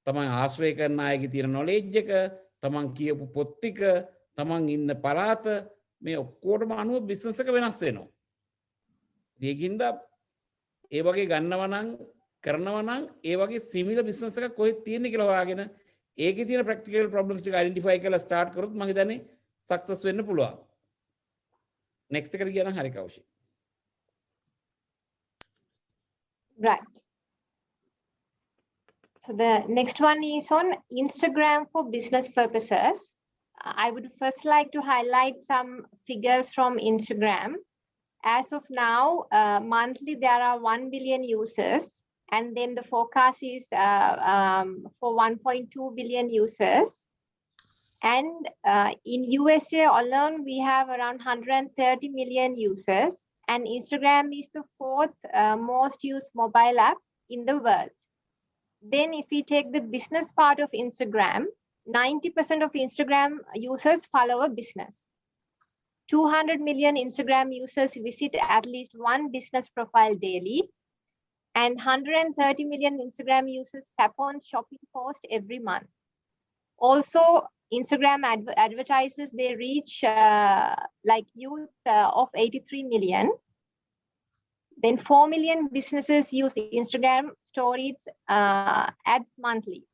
තමන් ආශ්‍රය කරන අයගේ තියෙන නොලෙජ් එක, තමන් කියපු පොත් ටික, තමන් ඉන්න පළාත, මේ ඔක්කොටම අනුව බිස්නස් එක වෙනස් වෙනවා. ඒකින්ද ඒ වගේ ගන්නවා නම් කරනවා නම් ඒ වගේ සිමිලර් බිස්නස් එකක් කොහෙද තියෙන්නේ කියලා හොයාගෙන ඒකේ තියෙන ප්‍රැක්ටිකල් ප්‍රොබ්ලම්ස් ටික අයිඩෙන්ටිෆයි කරලා ස්ටාර්ට් කරොත් මම හිතන්නේ සක්සස් වෙන්න පුළුවන්. නෙක්ස්ට් එකට ගියා නම් හරි කෞශික්. Right. So the next one is on Instagram for business purposes. I would first like to highlight some figures from Instagram. As of now, monthly there are 1 billion users, and then the forecast is for 1.2 billion users. And in USA alone, we have around 130 million users, and Instagram is the fourth most used mobile app in the world. Then if we take the business part of Instagram, 90% of Instagram users follow a business. 200 million Instagram users visit at least one business profile daily, and 130 million Instagram users tap on shopping post every month. Also, Instagram advertisers, they reach like youth of 83 million. Then 4 million businesses use Instagram stories ads monthly.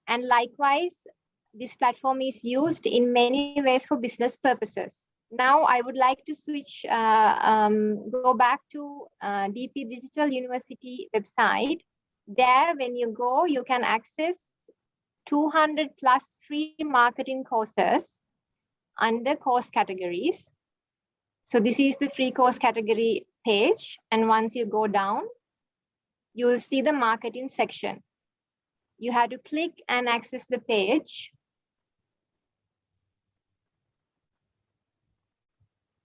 And likewise, this platform is used in many ways for business purposes. Now I would like to switch, go back to DP Digital University website. There, when you go, you can access 200 plus free marketing courses under course categories. So this is the free course category page. And once you go down, you will see the marketing section. You have to click and access the page.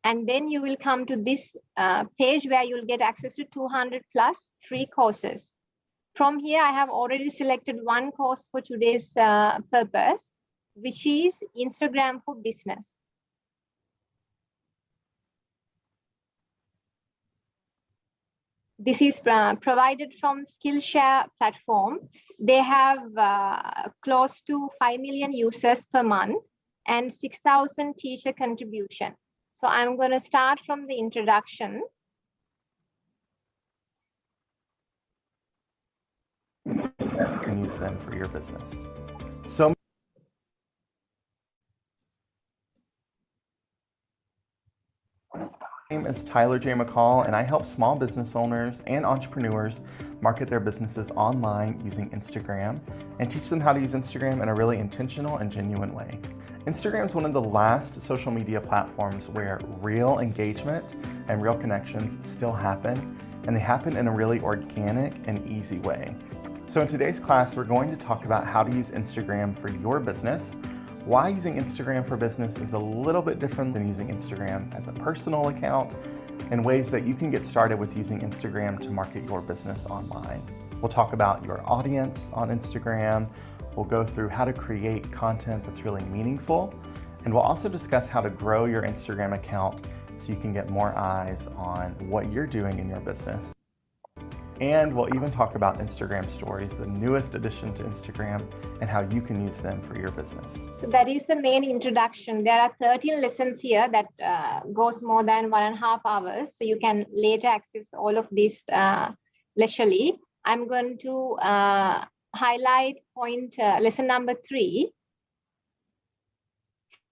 And then you will come to this page where you'll get access to 200 plus free courses. From here, I have already selected one course for today's purpose, which is Instagram for business. This is provided from Skillshare platform. They have close to 5 million users per month and 6,000 teacher contribution. So I'm going to start from the introduction. And use them for your business. So my name is Tyler J. McCall, and I help small business owners and entrepreneurs market their businesses online using Instagram and teach them how to use Instagram in a really intentional and genuine way. Instagram is one of the last social media platforms where real engagement and real connections still happen, and they happen in a really organic and easy way. So in today's class, we're going to talk about how to use Instagram for your business, why using Instagram for business is a little bit different than using Instagram as a personal account, and ways that you can get started with using Instagram to market your business online. We'll talk about your audience on Instagram. We'll go through how to create content that's really meaningful, and we'll also discuss how to grow your Instagram account so you can get more eyes on what you're doing in your business. And we'll even talk about Instagram stories, the newest addition to Instagram, and how you can use them for your business. So that is the main introduction. There are 13 lessons here that goes more than 1.5 hours. So you can later access all of this leisurely. I'm going to highlight lesson number 3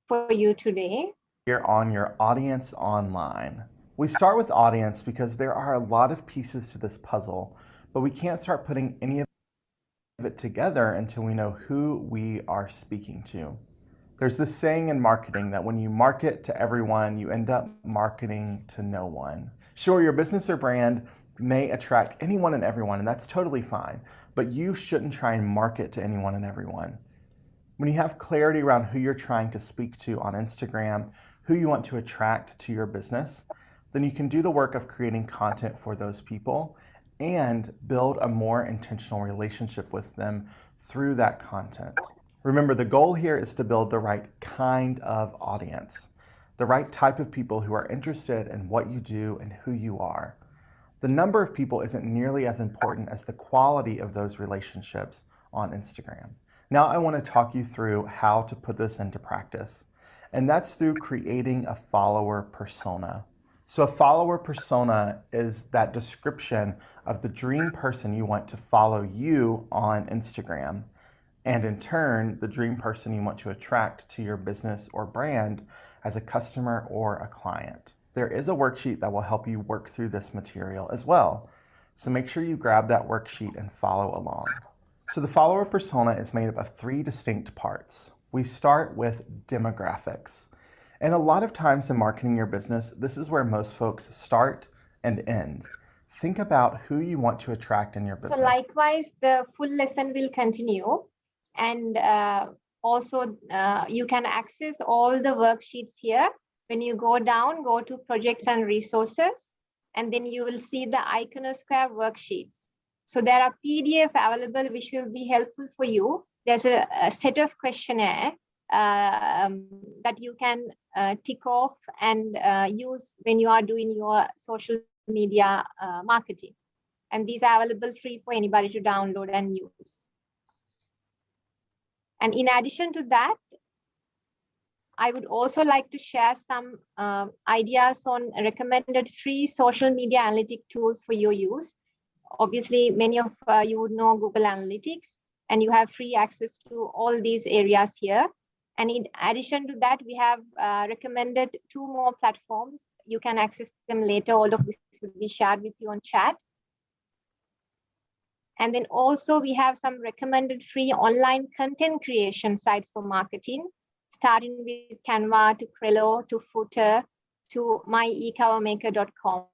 for you today. You're on your audience online. We start with audience because there are a lot of pieces to this puzzle, but we can't start putting any of it together until we know who we are speaking to. There's this saying in marketing that when you market to everyone, you end up marketing to no one. Sure, your business or brand may attract anyone and everyone, and that's totally fine, but you shouldn't try and market to anyone and everyone. When you have clarity around who you're trying to speak to on Instagram, who you want to attract to your business, then you can do the work of creating content for those people and build a more intentional relationship with them through that content. Remember, the goal here is to build the right kind of audience. the right type of people who are interested in what you do and who you are. The number of people isn't nearly as important as the quality of those relationships on Instagram. Now I want to talk you through how to put this into practice, and that's through creating a follower persona. So a follower persona is that description of the dream person you want to follow you on Instagram, and in turn, the dream person you want to attract to your business or brand as a customer or a client. There is a worksheet that will help you work through this material as well. So make sure you grab that worksheet and follow along. So the follower persona is made up of 3 distinct parts. We start with demographics. And a lot of times in marketing your business, this is where most folks start and end. Think about who you want to attract in your business. So likewise, the full lesson will continue. And also you can access all the worksheets here. When you go down, go to projects and resources, and then you will see the Iconosquare worksheets. So there are PDF available which will be helpful for you. There's a set of questionnaire that you can tick off and use when you are doing your social media marketing. And these are available free for anybody to download and use. And in addition to that, I would also like to share some ideas on recommended free social media analytic tools for your use. Obviously, many of you would know Google Analytics, and you have free access to all these areas here. And in addition to that, we have recommended 2 more platforms. You can access them later. All of this will be shared with you on chat. And then also we have some recommended free online content creation sites for marketing, starting with Canva to Trello to Footer to myecovermaker.com.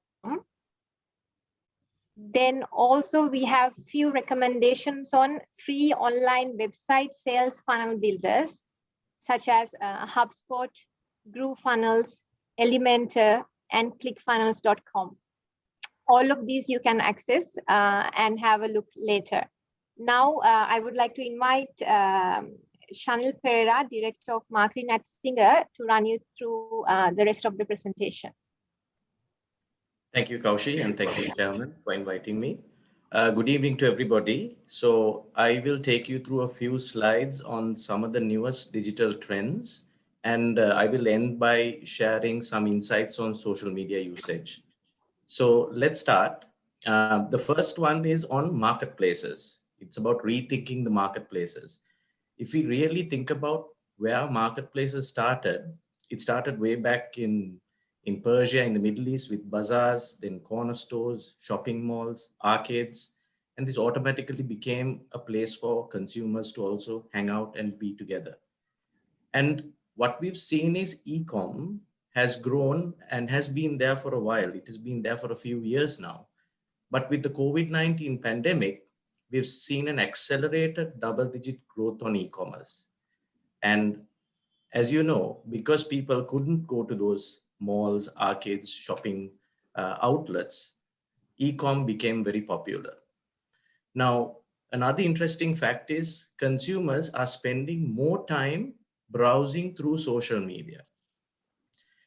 Then also we have few recommendations on free online website sales funnel builders, such as HubSpot, GrooveFunnels, Elementor, and ClickFunnels.com. All of these you can access and have a look later. Now I would like to invite Untitled Perera, Director of Marketing at Singer, to run you through the rest of the presentation. Thank you, Kaushi, and thank you, Chairman, for inviting me. Good evening to everybody. So I will take you through a few slides on some of the newest digital trends, and I will end by sharing some insights on social media usage. So let's start. The first one is on marketplaces. It's about rethinking the marketplaces. If we really think about where marketplaces started, it started way back in Persia, in the Middle East, with bazaars, then corner stores, shopping malls, arcades, and this automatically became a place for consumers to also hang out and be together. And what we've seen is e-com has grown and has been there for a while. It has been there for a few years now. But with the COVID-19 pandemic, we've seen an accelerated double-digit growth on e-commerce. And as you know, because people couldn't go to those malls, arcades, shopping outlets, e-com became very popular. Now, another interesting fact is consumers are spending more time browsing through social media.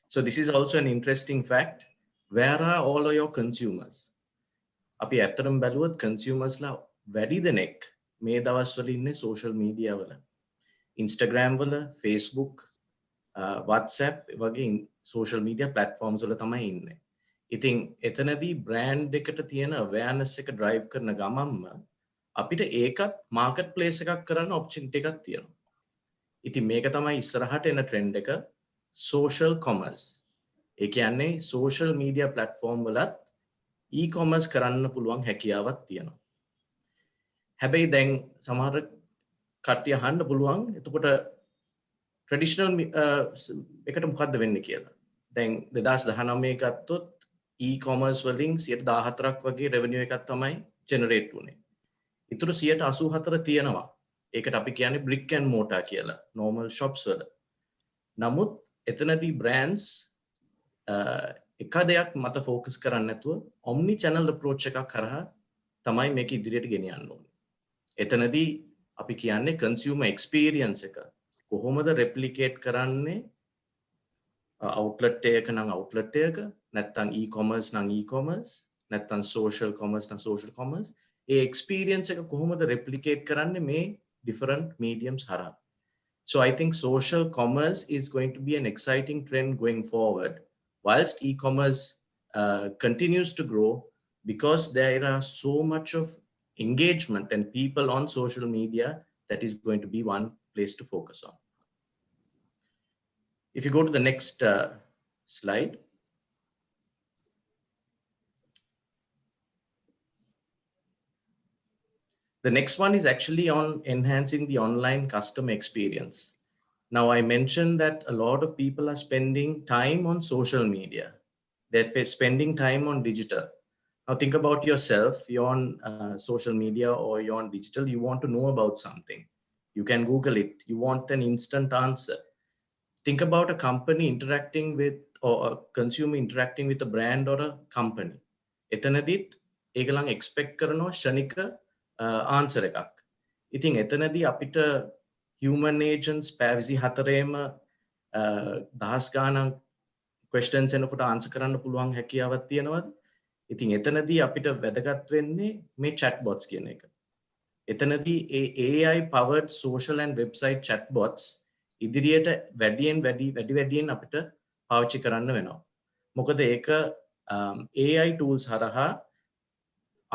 So this is also an interesting fact. Where are all of your consumers? අපි ඇත්තටම බැලුවොත් consumers ලා වැඩි දෙනෙක් මේ දවස්වල ඉන්නේ social media වල. Instagram වල, Facebook, WhatsApp වගේ social media platforms වල තමයි ඉන්නේ. ඉතින් එතනදී brand එකට තියෙන awareness එක drive කරන ගමන්ම අපිට ඒකත් marketplace එකක් කරන්න opportunity එකක් තියෙනවා. ඉතින් මේක තමයි ඉස්සරහට එන trend එක, social commerce. ඒ කියන්නේ social media platform වලත් e-commerce කරන්න පුළුවන් හැකියාවක් තියෙනවා. හැබැයි දැන් සමහර කට්ටිය අහන්න පුළුවන් එතකොට traditional එකට මොකද්ද වෙන්නේ කියලා. දැන් 2019 ගත්තොත් e-commerce වලින් 14% වගේ revenue එකක් තමයි generate වුනේ. ඊටු 84 තියෙනවා. ඒකට අපි කියන්නේ brick and mortar කියලා, normal shops වල. නමුත් එතනදී brands එක දෙයක් මත focus කරන්නේ නැතුව omni channel approach එකක් කරා තමයි මේක ඉදිරියට ගෙනියන්න ඕනේ. එතනදී අපි කියන්නේ consumer experience එක කොහොමද replicate කරන්නේ outlet එක නම් outlet එක, නැත්නම් e-commerce නම් e-commerce, නැත්නම් social commerce නම් social commerce. ඒ experience එක කොහොමද replicate කරන්නේ මේ different mediums හරහා. So I think social commerce is going to be an exciting trend going forward, whilst e-commerce continues to grow because there are so much of engagement and people on social media. That is going to be one place to focus on. If you go to the next slide. The next one is actually on enhancing the online customer experience. Now, I mentioned that a lot of people are spending time on social media. They're spending time on digital. Now, think about yourself. You're on social media or you're on digital. You want to know about something. You can Google it. You want an instant answer. Think about a company interacting with, or a consumer interacting with a brand or a company. එතනදිත් ඒගොල්ලන් expect කරනවා ශනික answer එකක්. ඉතින් එතනදී අපිට human agents පැවිසි හතරේම දහස් ගාණක් questions එනකොට answer කරන්න පුළුවන් හැකියාවක් තියෙනවද? ඉතින් එතනදී අපිට වැදගත් වෙන්නේ මේ chatbots කියන එක. එතනදී ඒ AI powered social and website chatbots ඉදිරියට වැඩියෙන් අපිට පාවිච්චි කරන්න වෙනවා. මොකද ඒක AI tools හරහා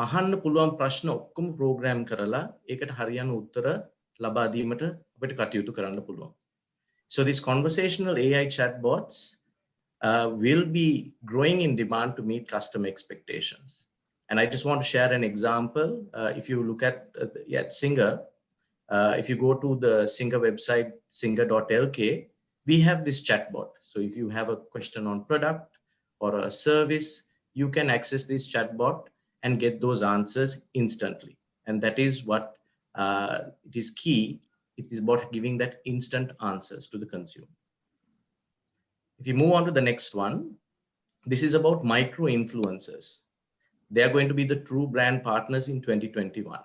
අහන්න පුළුවන් ප්‍රශ්න ඔක්කොම ප්‍රෝග්‍රෑම් කරලා ඒකට හරියන උත්තර ලබා දීමට අපිට කටයුතු කරන්න පුළුවන්. So these conversational AI chatbots will be growing in demand to meet customer expectations. And I just want to share an example. If you look at Singer, if you go to the Singer website, singer.lk, we have this chatbot. So if you have a question on product or a service, you can access this chatbot and get those answers instantly. And that is what it is key. It is about giving that instant answers to the consumer. If you move on to the next one, this is about micro influencers. They are going to be the true brand partners in 2021.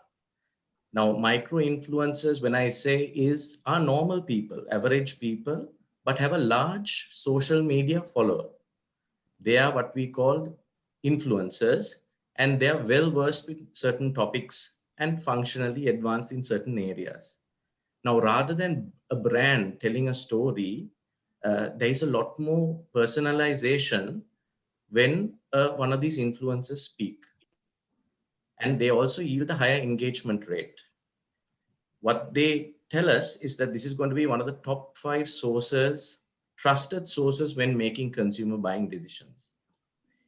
Now, micro influencers, when I say are normal people, average people, but have a large social media follower. They are what we call influencers, and they are well versed with certain topics and functionally advanced in certain areas. Now, rather than a brand telling a story, there is a lot more personalization when one of these influencers speak. And they also yield a higher engagement rate. What they tell us is that this is going to be one of the top 5 sources, trusted sources when making consumer buying decisions.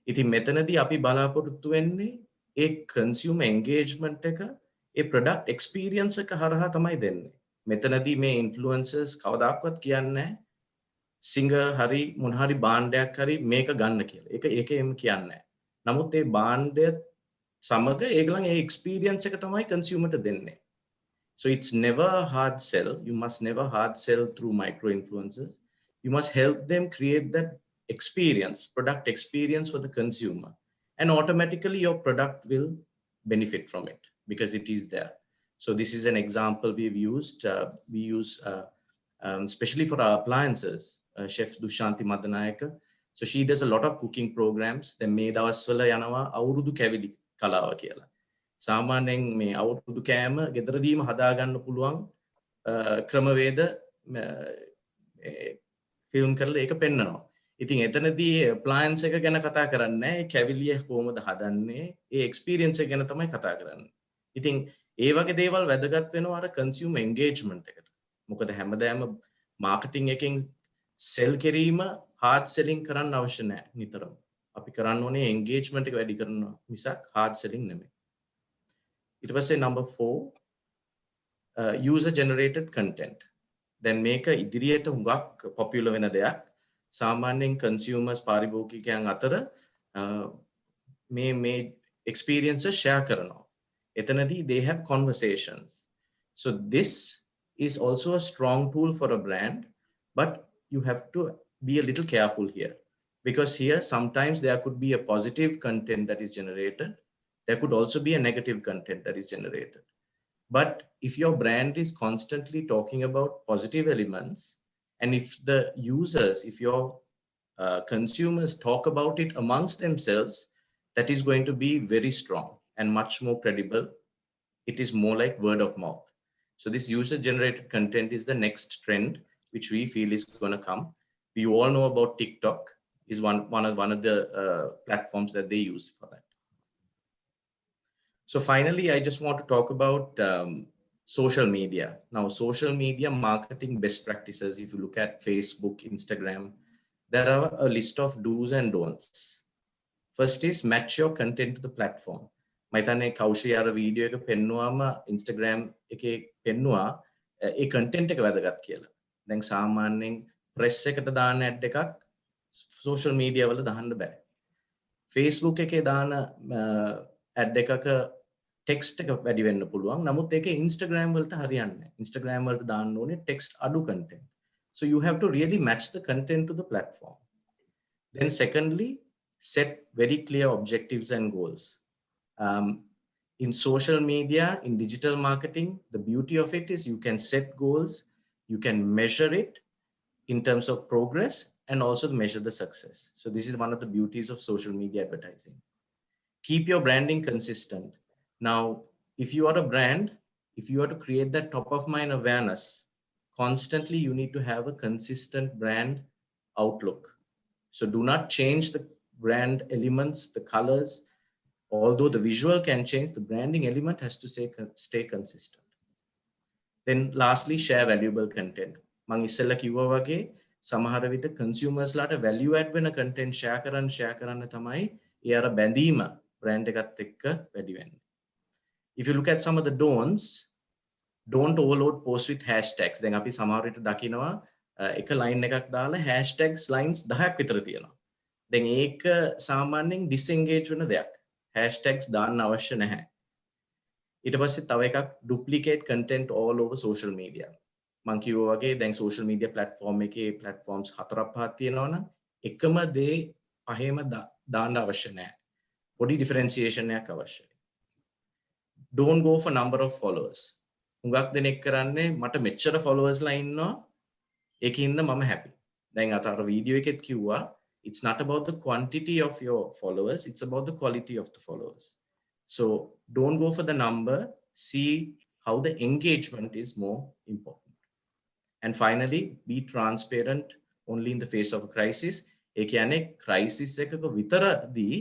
ඉතින් මෙතනදී අපි බලාපොරොත්තු වෙන්නේ ඒ consumer engagement එක ඒ product experience එක හරහා තමයි දෙන්නේ. මෙතනදී මේ influencers කවදාකවත් කියන්නේ singer හරි මොන හරි භාණ්ඩයක් හරි මේක ගන්න කියලා. ඒකෙම කියන්නේ නැහැ. නමුත් ඒ භාණ්ඩය සමග ඒගොල්ලන් ඒ experience එක තමයි consumer ට දෙන්නේ. So it's never a hard sell. You must never hard sell through micro influencers. You must help them create that experience, product experience for the consumer. And automatically your product will benefit from it because it is there. So this is an example we've used. We use, especially for our appliances, Chef Dushanti Madanayaka. So she does a lot of cooking programs. Then මේ දවස්වල යනවා අවුරුදු කැවිලි කලාව කියලා. සාමාන්‍යයෙන් මේ අවුරුදු කෑම ගෙදරදීම හදාගන්න පුළුවන් ක්‍රමවේද ෆිල්ම් කරලා ඒක පෙන්නනවා. ඉතින් එතනදී appliance එක ගැන කතා කරන්නේ නැහැ. ඒ කැවිලිය කොහොමද හදන්නේ? ඒ experience එක ගැන තමයි කතා කරන්නේ. ඉතින් ඒ වගේ දේවල් වැදගත් වෙනවා අර consumer engagement එකට. මොකද හැමදාම marketing එකෙන් sell කිරීම hard selling කරන්න අවශ්‍ය නැහැ නිතරම. අපි කරන්න ඕනේ engagement එක වැඩි කරනවා මිසක් hard selling නෙමෙයි. ඊට පස්සේ number 4, user generated content. දැන් මේක ඉදිරියට හුඟක් popular වෙන දෙයක්. සාමාන්‍යයෙන් consumers පාරිභෝගිකයන් අතර මේ experiences share කරනවා. එතනදී they have conversations. So this is also a strong tool for a brand, but you have to be a little careful here because here sometimes there could be a positive content that is generated. There could also be a negative content that is generated. But if your brand is constantly talking about positive elements, and if the users, if your consumers talk about it amongst themselves, that is going to be very strong and much more credible. It is more like word of mouth. So this user-generated content is the next trend, which we feel is going to come. We all know about TikTok is one of the platforms that they use for that. So finally, I just want to talk about social media. Now, social media marketing best practices, if you look at Facebook, Instagram, there are a list of do's and don'ts. First is match your content to the platform. මයිතන්නේ කෞෂි අර video එක පෙන්නුවාම Instagram එකේ පෙන්නුවා ඒ content එක වැදගත් කියලා. දැන් සාමාන්‍යයෙන් press එකට දාන ad එකක් social media වල දාන්න බෑ. Facebook එකේ දාන ad එකක text එක වැඩි වෙන්න පුළුවන්. නමුත් ඒකේ Instagram වලට හරියන්නේ නැහැ. Instagram වලට දාන්න ඕනේ text අඩු content. So you have to really match the content to the platform. Then secondly, set very clear objectives and goals. In social media, in digital marketing, the beauty of it is you can set goals, you can measure it in terms of progress, and also measure the success. So this is one of the beauties of social media advertising. Keep your branding consistent. Now, if you are a brand, if you are to create that top of mind awareness, constantly you need to have a consistent brand outlook. So do not change the brand elements, the colors. Although the visual can change, the branding element has to stay consistent. Then lastly, share valuable content. මං ඉස්සෙල්ලා කිව්වා වගේ සමහර විට consumers ලාට value add වෙන content share කරන්න තමයි ඒ අර බැඳීම brand එකත් එක්ක වැඩි වෙන්නේ. If you look at some of the don'ts, don't overload post with hashtags. දැන් අපි සමහර විට දකිනවා එක line එකක් දාලා hashtags lines 10ක් විතර තියෙනවා. දැන් ඒක සාමාන්‍යයෙන් disengage වෙන දෙයක්. Hashtags දාන්න අවශ්‍ය නැහැ. ඊට පස්සේ තව එකක් duplicate content all over social media. මං කිව්වා වගේ දැන් social media platform එකේ platforms 4-5 තියෙනවා නම් එකම දේ පහේම දාන්න අවශ්‍ය නැහැ. පොඩි differentiation එකක් අවශ්‍යයි. Don't go for number of followers. හුඟක් දෙනෙක් කරන්නේ මට මෙච්චර followers ලා ඉන්නවා ඒකින්ද මම happy. දැන් අතර වීඩියෝ එකෙත් කිව්වා it's not about the quantity of your followers, it's about the quality of the followers. So don't go for the number, see how the engagement is more important. And finally, be transparent only in the face of a crisis. ඒ කියන්නේ crisis එකක විතරදී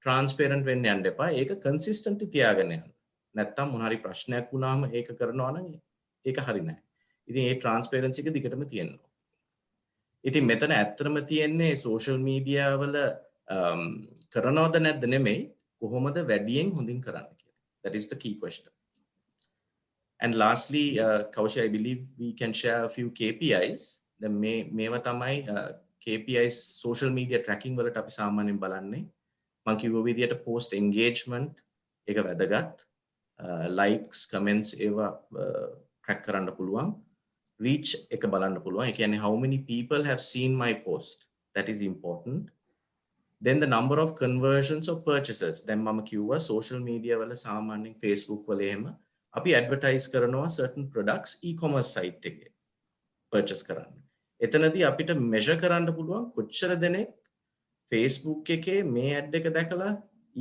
transparent වෙන්න යන්න එපා. ඒක consistently තියාගෙන යන්න. නැත්තම් මොන හරි ප්‍රශ්නයක් වුණාම ඒක කරනවා නම් ඒක හරි නෑ. ඉතින් ඒ transparency එක දිගටම තියෙන්න ඕන. ඉතින් මෙතන ඇත්තටම තියෙන්නේ social media වල කරනවද නැද්ද නෙමෙයි කොහොමද වැඩියෙන් හොඳින් කරන්න කියලා. That is the key question. And lastly, Kaushi, I believe we can share a few KPIs. දැන් මේවා තමයි KPIs social media tracking වලට අපි සාමාන්‍යයෙන් බලන්නේ. මම කිව්ව විදිහට post engagement එක වැදගත්. Likes, comments ඒවා track කරන්න පුළුවන්. Reach එක බලන්න පුළුවන්. ඒ කියන්නේ how many people have seen my post. That is important. Then the number of conversions or purchases. දැන් මම කිව්වා social media වල සාමාන්‍යයෙන් Facebook වල එහෙම අපි advertise කරනවා certain products e-commerce site එකේ purchase කරන්න. එතනදී අපිට measure කරන්න පුළුවන් කොච්චර දෙනෙක් Facebook එකේ මේ ad එක දැකලා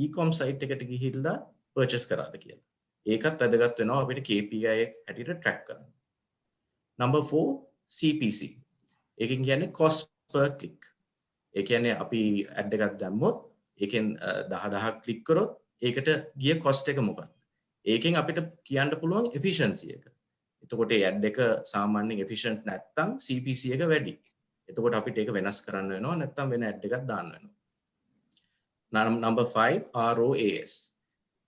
e-com site එකට ගිහිල්ලා purchase කරාද කියලා. ඒකත් වැදගත් වෙනවා අපිට KPI එක හැටියට track කරන්න. Number 4, CPC. ඒකෙන් කියන්නේ cost per click. ඒ කියන්නේ අපි ad එකක් දැම්මොත් ඒකෙන් 10,000ක් click කරොත් ඒකට ගිය cost එක මොකක්ද? ඒකෙන් අපිට කියන්න පුළුවන් efficiency එක. එතකොට ඒ ad එක සාමාන්‍යයෙන් efficient නැත්නම් CPC එක වැඩි. එතකොට අපිට ඒක වෙනස් කරන්න වෙනවා නැත්නම් වෙන ad එකක් දාන්න වෙනවා. Number 5, ROAS.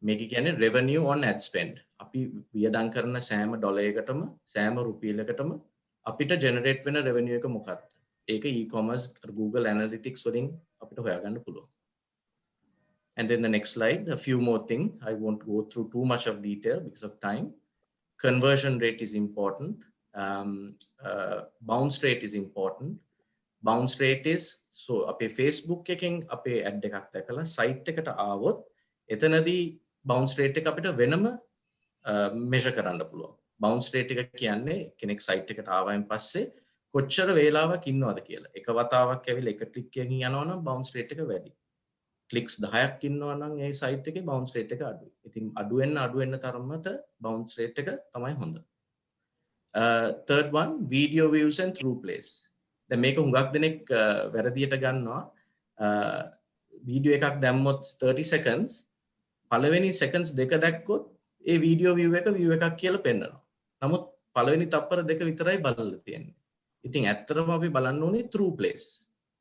මේක කියන්නේ revenue on ad spend. අපි වියදම් කරන සෑම ඩොලර් එකටම සෑම රුපියලකටම අපිට generate වෙන revenue එක මොකක්ද? ඒක e-commerce Google Analytics වලින් අපිට හොයාගන්න පුළුවන්. And then the next slide, a few more things. I won't go through too much of detail because of time. Conversion rate is important. Bounce rate is important. Bounce rate is, so අපේ Facebook එකෙන් අපේ ad එකක් දැකලා site එකට ආවොත් එතනදී bounce rate එක අපිට වෙනම measure කරන්න පුළුවන්. Bounce rate එක කියන්නේ කෙනෙක් site එකට ආවයින් පස්සේ කොච්චර වේලාවක් ඉන්නවද කියලා. එක වතාවක් ඇවිල්ලා එක ක්ලික් එකකින් යනවා නම් බවුන්ස් රේට් එක වැඩි. ක්ලික්ස් 10ක් ඉන්නවා නම් ඒ සයිට් එකේ බවුන්ස් රේට් එක අඩුයි. ඉතින් අඩු වෙන්න තරමට බවුන්ස් රේට් එක තමයි හොඳ. third one, video views and through plays. දැන් මේක හුඟක් දෙනෙක් වැරදියට ගන්නවා. වීඩියෝ එකක් දැම්මොත් 30 seconds පළවෙනි seconds දෙක දැක්කොත් ඒ වීඩියෝ view එක view එකක් කියලා පෙන්නනවා. නමුත් පළවෙනි තප්පර දෙක විතරයි බලලා තියෙන්නේ. ඉතින් ඇත්තටම අපි බලන්න ඕනේ through plays.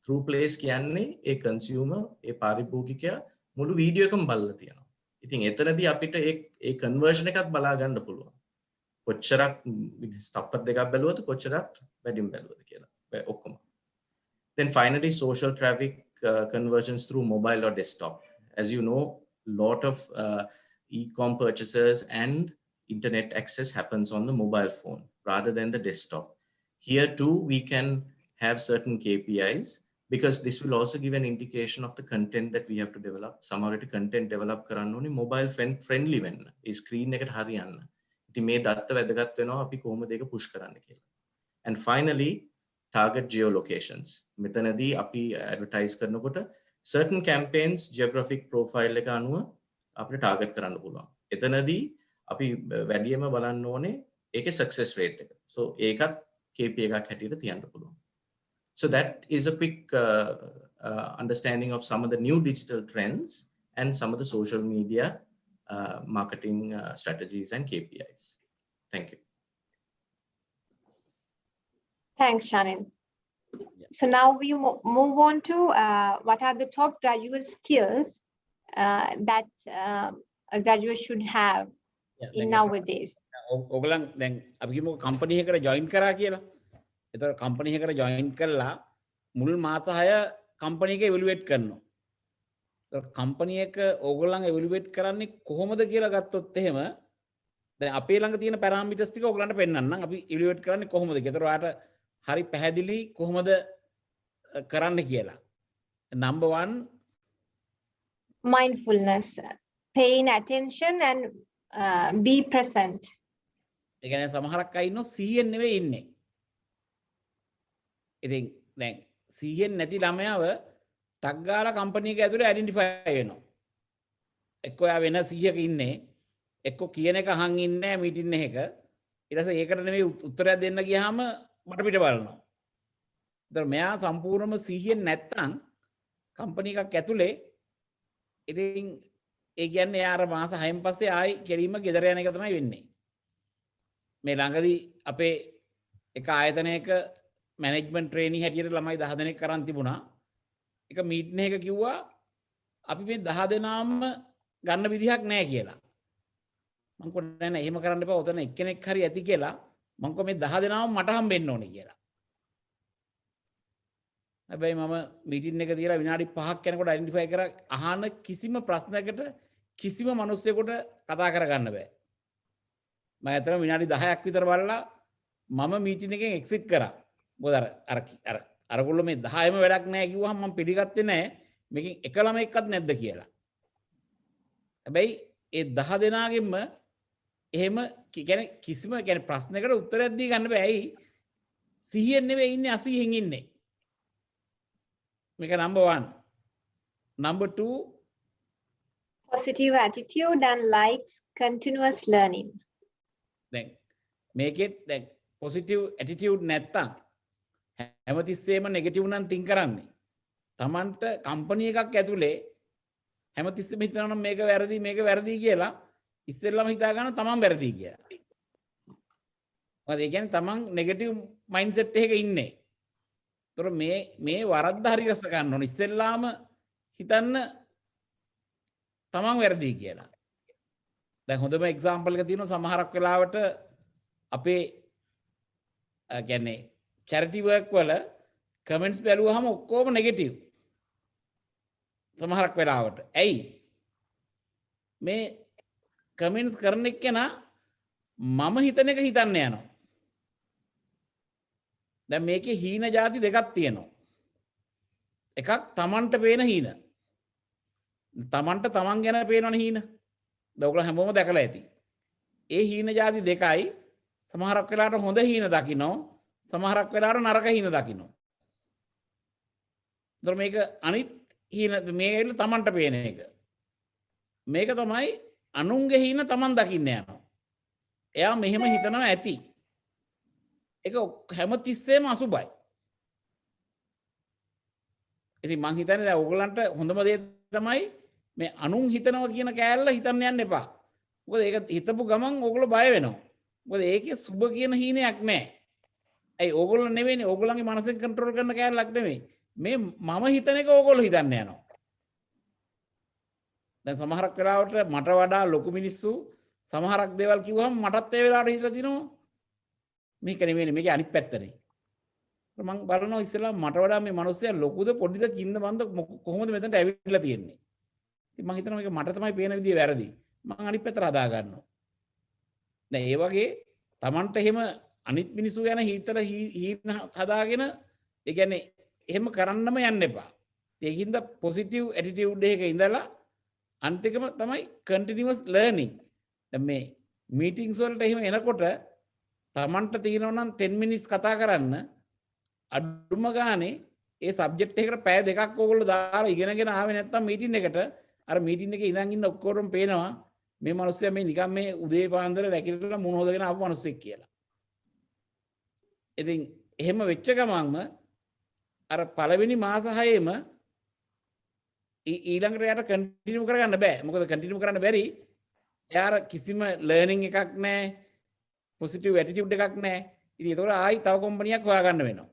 through plays කියන්නේ ඒ consumer ඒ පාරිභෝගිකයා මුළු වීඩියෝ එකම බලලා තියෙනවා. ඉතින් එතනදී අපිට ඒ conversion එකත් බලා ගන්න පුළුවන්. කොච්චරක් තප්පර දෙකක් බැලුවද කොච්චරක් වැඩිම බැලුවද කියලා. ඔක්කොම. Then finally social traffic conversions through mobile or desktop. As you know, lot of e-com purchases and internet access happens on the mobile phone rather than the desktop. Here too, we can have certain KPIs because this will also give an indication of the content that we have to develop. Some already content develop කරන්න ඕනේ mobile friendly වෙන්න. ඒ screen එකට හරියන්න. ඉතින් මේ දත්ත වැදගත් වෙනවා අපි කොහොමද ඒක push කරන්න කියලා. And finally, target geolocations. මෙතනදී අපි advertise කරනකොට certain campaigns geographic profile එක අනුව අපිට target කරන්න පුළුවන්. එතනදී අපි වැඩියම බලන්න ඕනේ ඒකේ success rate එක. So ඒකත් KPI එකක් හැටියට තියන්න පුළුවන්. So that is a quick understanding of some of the new digital trends and some of the social media marketing strategies and KPIs. Thank you. Thanks, Shannon. So now we move on to what are the top graduate skills that a graduate should have in nowadays. ඔයගලන් දැන් අපි කිව්ව company එකකට join කරා කියලා. ඒතර company එකකට join කළා මුල් මාස 6 කම්පැනි එක ඉවලුවේට් කරනවා. ඒතර කම්පැනි එක ඕගොල්ලන් ඉවලුවේට් කරන්නේ කොහොමද කියලා ගත්තොත් එහෙම දැන් අපේ ළඟ තියෙන පැරාමීටර්ස් ටික ඕගොල්ලන්ට පෙන්නන්නම්. අපි ඉවලුවේට් කරන්නේ කොහොමද කියලා. ඒතර ඔයාලට හරි පැහැදිලි කොහොමද කරන්න කියලා. Number 1, mindfulness, paying attention and be present. ඒ කියන්නේ සමහරක් අය ඉන්නෝ 100න් නෙවෙයි ඉන්නේ. ඉතින් දැන් 100න් නැති ළමයාව ටක් ගාලා කම්පැනි එක ඇතුලේ අයිඩෙන්ටිෆයි වෙනවා. එක්කෝ යා වෙන 100ක ඉන්නේ, එක්කෝ කියන එක අහන් ඉන්නේ මීටින් එකක. ඊට පස්සේ ඒකට නෙවෙයි උත්තරයක් දෙන්න ගියාම මට පිට බලනවා. ඒතර මෙයා සම්පූර්ණයෙන්ම 100න් නැත්තම් කම්පැනි එකක් ඇතුලේ ඉතින් ඒ කියන්නේ යාර මාස 6න් පස්සේ ආයි කෙරීම ගෙදර යන එක තමයි වෙන්නේ. මේ ළඟදී අපේ එක ආයතනයක මැනේජ්මන්ට් ට්‍රේනි හැටියට ළමයි 10 දෙනෙක් කරන් තිබුණා. එක මීටින් එකක කිව්වා අපි මේ 10 දෙනාම ගන්න විදිහක් නැහැ කියලා. මං කොහොමද නෑ එහෙම කරන්න එපා. ඔතන එක්කෙනෙක් හරි ඇති කියලා මං කො මේ 10 දෙනාම මට හම්බෙන්න ඕනේ කියලා. හැබැයි මම මීටින් එක තියලා විනාඩි 5ක් යනකොට අයිඩෙන්ටිෆයි කරා අහන කිසිම ප්‍රශ්නයකට කිසිම මිනිස්සෙකුට කතා කරගන්න බෑ. මම අතන විනාඩි 10ක් විතර බලලා මම මීටින් එකෙන් එක්සිට් කරා. මොකද අරගොල්ලෝ මේ 10ම වැඩක් නැහැ කිව්වහම මම පිළිගත්තේ නැහැ මේකෙන් එක ළමෙක්වත් නැද්ද කියලා. හැබැයි ඒ 10 දෙනාගෙම එහෙම කියන්නේ කිසිම කියන්නේ ප්‍රශ්නයකට උත්තරයක් දී ගන්න බෑ. ඇයි 100න් නෙවෙයි ඉන්නේ 80න් ඉන්නේ. මේක number 1. Number 2, positive attitude and likes continuous learning. දැන් මේකෙත් දැන් positive attitude නැත්තම් හැමතිස්සෙම negative නම් think කරන්නේ. Tamanට company එකක් ඇතුලේ හැමතිස්සෙම හිතනවා නම් මේක වැරදි කියලා ඉස්සෙල්ලාම හිතා ගන්න තමන් වැරදි කියලා. මොකද ඒ කියන්නේ තමන් negative mindset එකක ඉන්නේ. ඒතර මේ වරද්ද හරි රස ගන්න ඕනේ. ඉස්සෙල්ලාම හිතන්න තමන් වැරදි කියලා. දැන් හොඳම එක්සැම්පල් එක තියෙනවා සමහරක් වෙලාවට අපේ කියන්නේ charity work වල comments බැලුවාම ඔක්කොම negative. සමහරක් වෙලාවට. ඇයි? මේ comments කරන එක්කෙනා මම හිතන එක හිතන්න යනවා. දැන් මේකේ හීන જાති දෙකක් තියෙනවා. එකක් තමන්ට පේන හීන. තමන්ට තමන් ගැන පේනවනේ හීන. දැන් ඔයගොල්ලෝ හැමෝම දැකලා ඇති. ඒ හීන જાති දෙකයි සමහරක් වෙලාවට හොඳ හීන දකින්නෝ සමහරක් වෙලාවට නරක හීන දකිනවා. ඒතර මේක අනිත් හීන මේක තමන්ට පේන එක. මේක තමයි අනුන්ගේ හීන තමන් දකින්න යනවා. එයා මෙහෙම හිතනවා ඇති. ඒක හැමතිස්සෙම අසුබයි. ඉතින් මං හිතන්නේ දැන් ඕගලන්ට හොඳම දේ තමයි මේ අනුන් හිතනවා කියන කෑල්ල හිතන්න යන්න එපා. මොකද ඒක හිතපු ගමන් ඕගොල්ලෝ බය වෙනවා. මොකද ඒකේ සුබ කියන හීනයක් නැහැ. ඇයි ඕගොල්ලෝ නෙවෙයිනේ ඕගොල්ලන්ගේ මනසෙන් කන්ට්‍රෝල් කරන කෑල්ලක් නෙවෙයි. මේ මම හිතන එක ඕගොල්ලෝ හිතන්න යනවා. දැන් සමහරක් වෙලාවට මට වඩා ලොකු මිනිස්සු සමහරක් දේවල් කිව්වම මටත් ඒ වෙලාවට හිතලා තිනවා මේක නෙවෙයිනේ මේකේ අනිත් පැත්තනේ. මම බලනවා ඉස්සෙල්ලා මට වඩා මේ මිනිස්සයා ලොකුද පොඩිද කින්ද මන්ද කොහොමද මෙතනට ඇවිල්ලා තියෙන්නේ. ඉතින් මම හිතනවා මේක මට තමයි පේන විදිය වැරදි. මම අනිත් පැත්තට හදා ගන්නවා. දැන් ඒ වගේ Tamanට එහෙම අනිත් මිනිස්සු යන හිතල හීන හදාගෙන ඒ කියන්නේ එහෙම කරන්නම යන්න එපා. ඒකින්ද පොසිටිව් ඇටිටියුඩ් එකක ඉඳලා අන්තිකම තමයි කන්ටිනියස් ලර්නින්. දැන් මේ මීටින්ග්ස් වලට එහෙම එනකොට Tamanට තියෙනවා නම් 10 මිනිත්ස් කතා කරන්න අඩුම ගානේ ඒ සබ්ජෙක්ට් එකකට පැය දෙකක් ඕගොල්ලෝ දාලා ඉගෙනගෙන ආවේ නැත්තම් මීටින් එකට අර මීටින් එකේ ඉඳන් ඉන්න ඔක්කොරම පේනවා මේ මිනිස්සයා මේ නිකන් මේ උදේ පාන්දර රැකිරලා මුණ හොදගෙන ආපු මිනිස්සෙක් කියලා. ඉතින් එහෙම වෙච්ච ගමන්ම අර පළවෙනි මාස 6ෙම ඊළඟට යාට කන්ටිනියු කරගන්න බෑ. මොකද කන්ටිනියු කරන්න බැරි එයාර කිසිම ලර්නින් එකක් නැහැ. පොසිටිව් ඇටිටියුඩ් එකක් නැහැ. ඉතින් ඒතකොට ආයි තව කම්පැනියක් හොයාගන්න වෙනවා.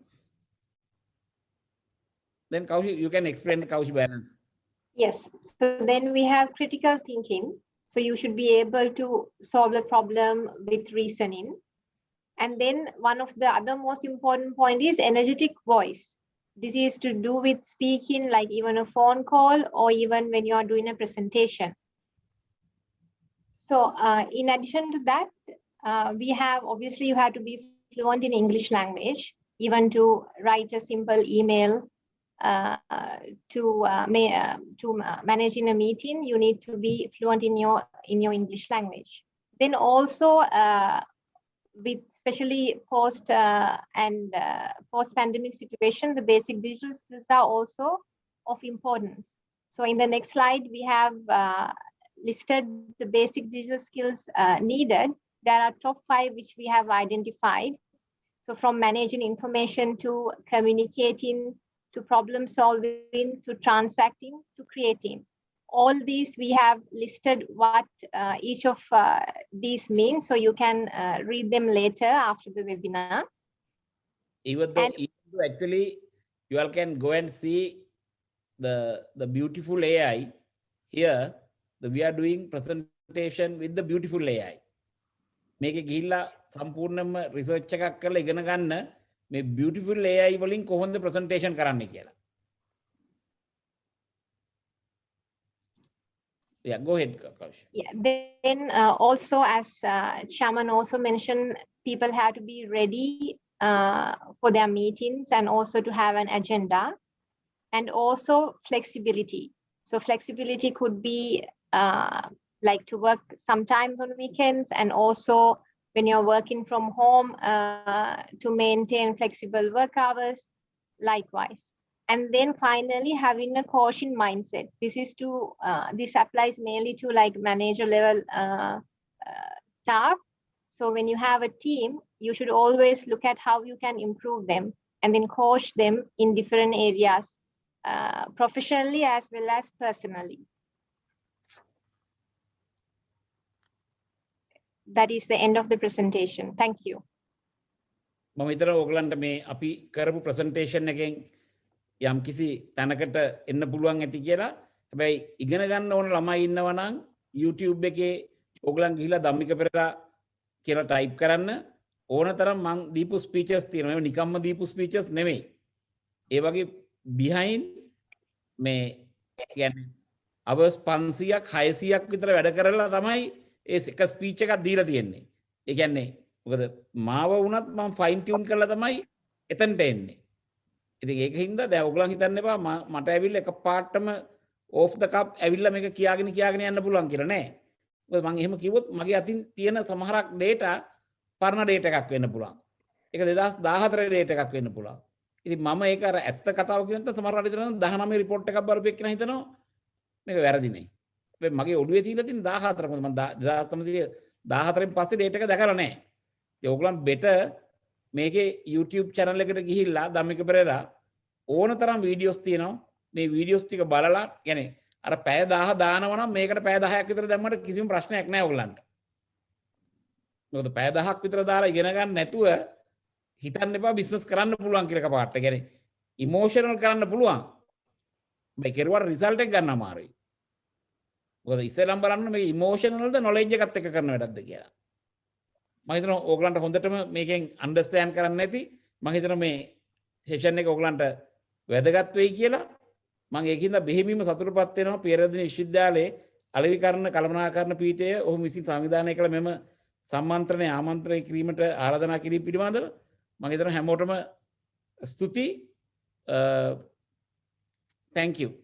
Then Kaushi, you can explain the Kaushi balance. Yes. So then we have critical thinking. So you should be able to solve the problem with reasoning. And then one of the other most important point is energetic voice. This is to do with speaking, like even a phone call or even when you are doing a presentation. So in addition to that, we have, obviously you have to be fluent in English language, even to write a simple email to manage in a meeting, you need to be fluent in your English language. Then also with especially post pandemic situation, the basic digital skills are also of importance. So in the next slide, we have listed the basic digital skills needed. There are top 5 which we have identified. So from managing information to communicating, to problem solving, to transacting, to creating. All these we have listed what each of these means, so you can read them later after the webinar. Even though actually you all can go and see the beautiful AI here, we are doing presentation with the beautiful AI. මේකේ ගිහිල්ලා සම්පූර්ණයෙන්ම research එකක් කරලා ඉගෙන ගන්න මේ beautiful AI වලින් කොහොමද presentation කරන්න කියලා. Yeah, go ahead, Kaush. Yeah, then also as Chairman also mentioned, people have to be ready for their meetings and also to have an agenda, and also flexibility. So flexibility could be like to work sometimes on weekends, and also when you're working from home to maintain flexible work hours, likewise. And then finally, having a caution mindset. This applies mainly to like manager level staff. So when you have a team, you should always look at how you can improve them and then coach them in different areas, professionally as well as personally. That is the end of the presentation. Thank you. මම හිතනවා ඕගලන්ට මේ අපි කරපු presentation එකෙන් යම් කිසි තැනකට එන්න පුළුවන් ඇති කියලා. හැබැයි ඉගෙන ගන්න ඕන ළමයි ඉන්නවා නම් YouTube එකේ ඕගලන් ගිහිලා ධම්මික පෙරේරා කියලා ටයිප් කරන්න. ඕනතරම් මං දීපු ස්පීචස් තියෙනවා. ඒ නිකම්ම දීපු ස්පීචස් නෙමෙයි. ඒ වගේ behind මේ කියන්නේ hours 500ක් 600ක් විතර වැඩ කරලා තමයි ඒ එක ස්පීච් එකක් දීලා තියෙන්නේ. ඒ කියන්නේ මොකද මාව වුණත් මම ෆයින් ටියුන් කරලා තමයි එතනට එන්නේ. ඉතින් ඒකින්ද දැන් ඔයගොල්ලන් හිතන්න එපා මට ඇවිල්ලා එකපාරටම ඕෆ් ද කප් ඇවිල්ලා මේක කියාගෙන යන්න පුළුවන් කියලා නෑ. මොකද මම එහෙම කිව්වොත් මගේ අතින් තියෙන සමහරක් data පරණ data එකක් වෙන්න පුළුවන්. ඒක 2014 ඩේට් එකක් වෙන්න පුළුවන්. ඉතින් මම ඒක අර ඇත්ත කතාව කියනත් සමහර රට හිතනවා 19 රිපෝට් එකක් බලපු එක්කන හිතනවා මේක වැරදි නේ. හැබැයි මගේ ඔළුවේ තියලා තියෙන 14 මොකද මම 1914න් පස්සේ ඩේට් එක දැකලා නැහැ. ඉතින් ඕගොල්ලන් බෙටර් මේකේ YouTube channel එකට ගිහිල්ලා ධම්මික පෙරේරා ඕන තරම් වීඩියෝස් තියෙනවා. මේ වීඩියෝස් ටික බලලා يعني අර පැය 1000 දානවා නම් මේකට පැය 10ක් විතර දැම්මට කිසිම ප්‍රශ්නයක් නැහැ ඕගොල්ලන්ට. මොකද පැය 10ක් විතර දාලා ඉගෙන ගන්න නැතුව හිතන්න එපා බිස්නස් කරන්න පුළුවන් කියලා කපාට. يعني ඉමෝෂනල් කරන්න පුළුවන්. මේ කෙරුවට රිසල්ට් එක ගන්න අමාරුයි. මොකද ඉස්සෙල්ලම බලන්න මේ ඉමෝෂනල්ද නොලෙජ් එකත් එක්ක කරන වැඩක්ද කියලා. මම හිතනවා ඕගලන්ට හොඳටම මේකෙන් අන්ඩර්ස්ටෑන්ඩ් කරන්න ඇති. මම හිතනවා මේ සෙෂන් එක ඕගලන්ට වැදගත් වෙයි කියලා. මම ඒකින්ද බෙහෙවින්ම සතුටුපත් වෙනවා පෙරදින විශ්වවිද්‍යාලයේ අලෙවිකරණ කළමනාකරණ පීඨය ඔහු විසින් සංවිධානය කළ මෙම සම්මන්ත්‍රණය ආමන්ත්‍රණය කිරීමට ආරාධනා කිරීම පිළිබඳව මම හිතනවා හැමෝටම ස්තුතියි. thank you.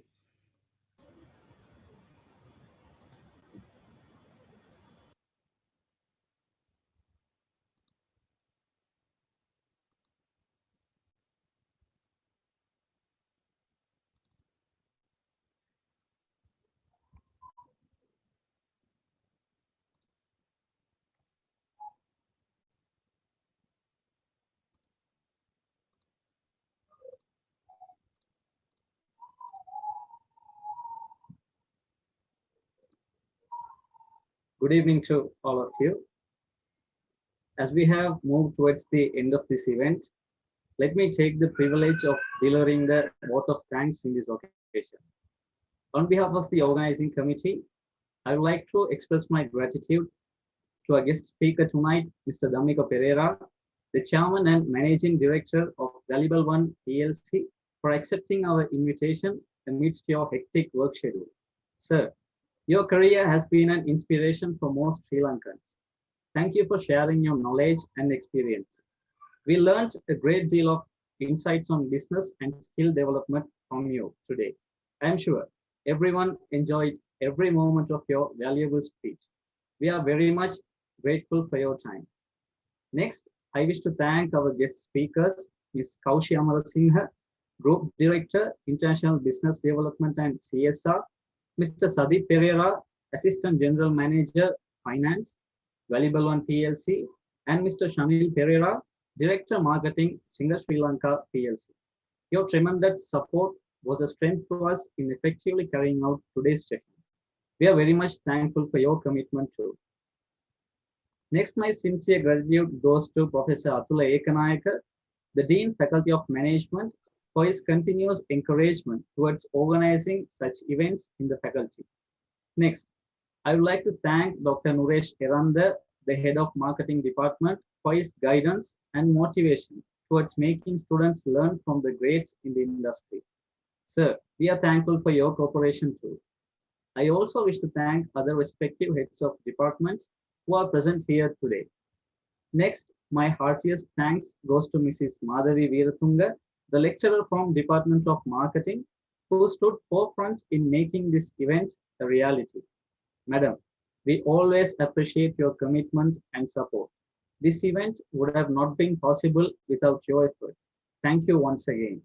Good evening to all of you. As we have moved towards the end of this event, let me take the privilege of delivering the vote of thanks in this occasion. On behalf of the organizing committee, I would like to express my gratitude to our guest speaker tonight, Mr. Dhammika Perera, the chairman and managing director of Vallibel PLC, for accepting our invitation amidst your hectic work schedule. Sir, your career has been an inspiration for most Sri Lankans. Thank you for sharing your knowledge and experiences. We learned a great deal of insights on business and skill development from you today. I am sure everyone enjoyed every moment of your valuable speech. We are very much grateful for your time. Next, I wish to thank our guest speakers, Ms. Kaushi Amarasinghe, Group Director, International Business Development and CSR, Mr. Sadeep Perera, Assistant General Manager, Finance, Vallibel PLC, and Mr. Shanil Perera, Director Marketing, Singer Sri Lanka PLC. Your tremendous support was a strength to us in effectively carrying out today's session. We are very much thankful for your commitment too. Next, my sincere gratitude goes to Professor Atula Ekanayaka, the Dean Faculty of Management, for his continuous encouragement towards organizing such events in the faculty. Next, I would like to thank Dr. Nuresh Eranda, the Head of Marketing Department, for his guidance and motivation towards making students learn from the greats in the industry. Sir, we are thankful for your cooperation too. I also wish to thank other respective heads of departments who are present here today. Next, my heartiest thanks goes to Mrs. Madhavi Veeratunga, the lecturer from Department of Marketing, who stood forefront in making this event a reality. Madam, we always appreciate your commitment and support. This event would have not been possible without your effort. Thank you once again.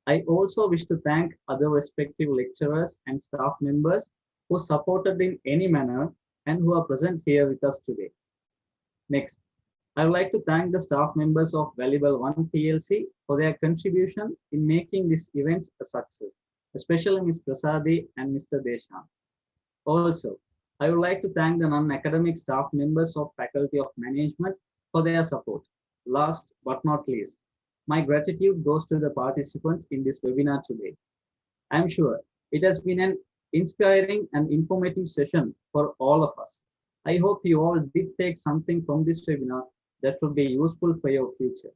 I also wish to thank other respective lecturers and staff members who supported in any manner and who are present here with us today. Next, I would like to thank the staff members of Vallibel PLC for their contribution in making this event a success, especially Ms. Prasadi and Mr. Deshan. Also, I would like to thank the non-academic staff members of Faculty of Management for their support. Last but not least, my gratitude goes to the participants in this webinar today. I am sure it has been an inspiring and informative session for all of us. I hope you all did take something from this webinar that will be useful for your future.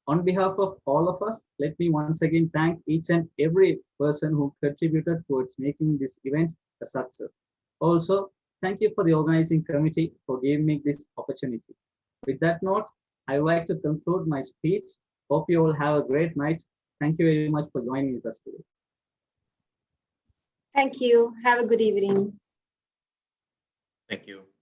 On behalf of all of us, let me once again thank each and every person who contributed towards making this event a success. Also, thank you for the organizing committee for giving me this opportunity. With that note, I would like to conclude my speech. Hope you all have a great night. Thank you very much for joining with us today. Thank you. Have a good evening. Thank you.